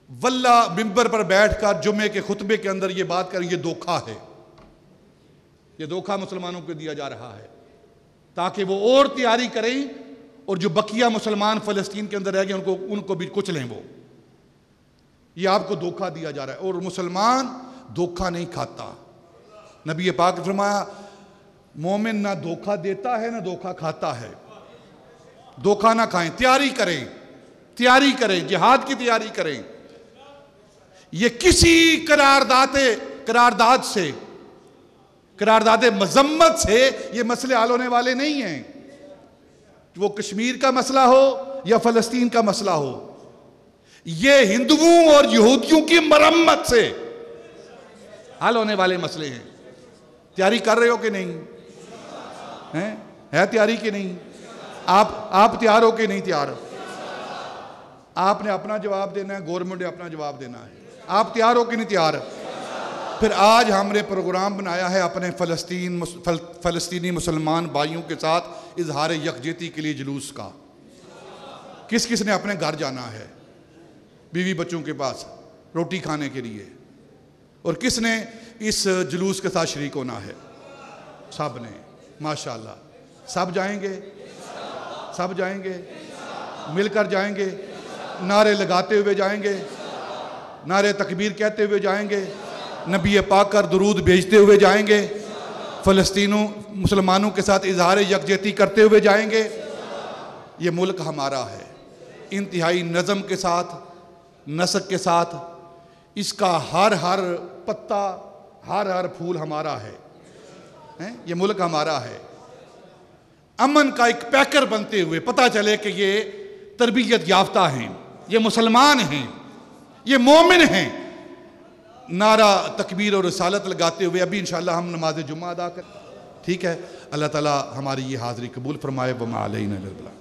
واللہ منبر پر بیٹھ کر جمعے کے خطبے کے اندر یہ بات کریں، یہ دھوکہ ہے، یہ دھوکہ مسلمانوں کو دیا جا رہا ہے. تاکہ وہ اور تیاری کریں اور جو بقیہ مسلمان فلسطین کے اندر رہ گئے ان کو بھی کچلیں وہ. یہ آپ کو دھوکہ دیا جا رہا ہے، اور مسلمان دھوکہ نہیں کھاتا. نبی پاک نے فرمایا مومن نہ دھوکہ دیتا ہے نہ دھوکہ کھاتا ہے. دھوکہ نہ کھائیں، تیاری کریں، جہاد کی تیاری کریں. یہ کسی قرارداد مذمت سے یہ مسئلے حل ہونے والے نہیں ہیں. وہ کشمیر کا مسئلہ ہو یا فلسطین کا مسئلہ ہو، یہ ہندوؤں اور یہودیوں کی مرمت سے حل ہونے والے مسئلے ہیں. تیاری کر رہے ہو کہ نہیں؟ ہے تیاری کہ نہیں؟ آپ تیار ہو کہ نہیں تیار؟ آپ نے اپنا جواب دینا ہے، گورنمنٹ نے اپنا جواب دینا ہے. آپ تیار ہو کہ نہیں تیار؟ پھر آج ہم نے پروگرام بنایا ہے اپنے فلسطینی مسلمان بھائیوں کے ساتھ اظہار یکجہتی کے لیے جلوس کا. کس نے اپنے گھر جانا ہے بیوی بچوں کے پاس روٹی کھانے کے لیے، اور کس نے اس جلوس کے ساتھ شریک ہونا ہے؟ سب نے، ماشاءاللہ. سب جائیں گے مل کر جائیں گے، نعرے لگاتے ہوئے جائیں گے، نعرے تکبیر کہتے ہوئے جائیں گے، نبی پاک کا درود بھیجتے ہوئے جائیں گے، مسلمانوں کے ساتھ اظہار یکجہتی کرتے ہوئے جائیں گے. یہ ملک ہمارا ہے، انتہائی نظم کے ساتھ، نسق کے ساتھ. اس کا ہر پتا، ہر پھول ہمارا ہے. یہ ملک ہمارا ہے. امن کا ایک پیکر بنتے ہوئے پتہ چلے کہ یہ تربیت یافتہ ہیں، یہ مسلمان ہیں، یہ مومن ہیں. نعرہ تکبیر اور رسالت لگاتے ہوئے ابھی انشاءاللہ ہم نماز جمعہ ادا کریں. ٹھیک ہے؟ اللہ تعالی ہماری یہ حاضری قبول فرمائے. وما علینا الا البلاغ.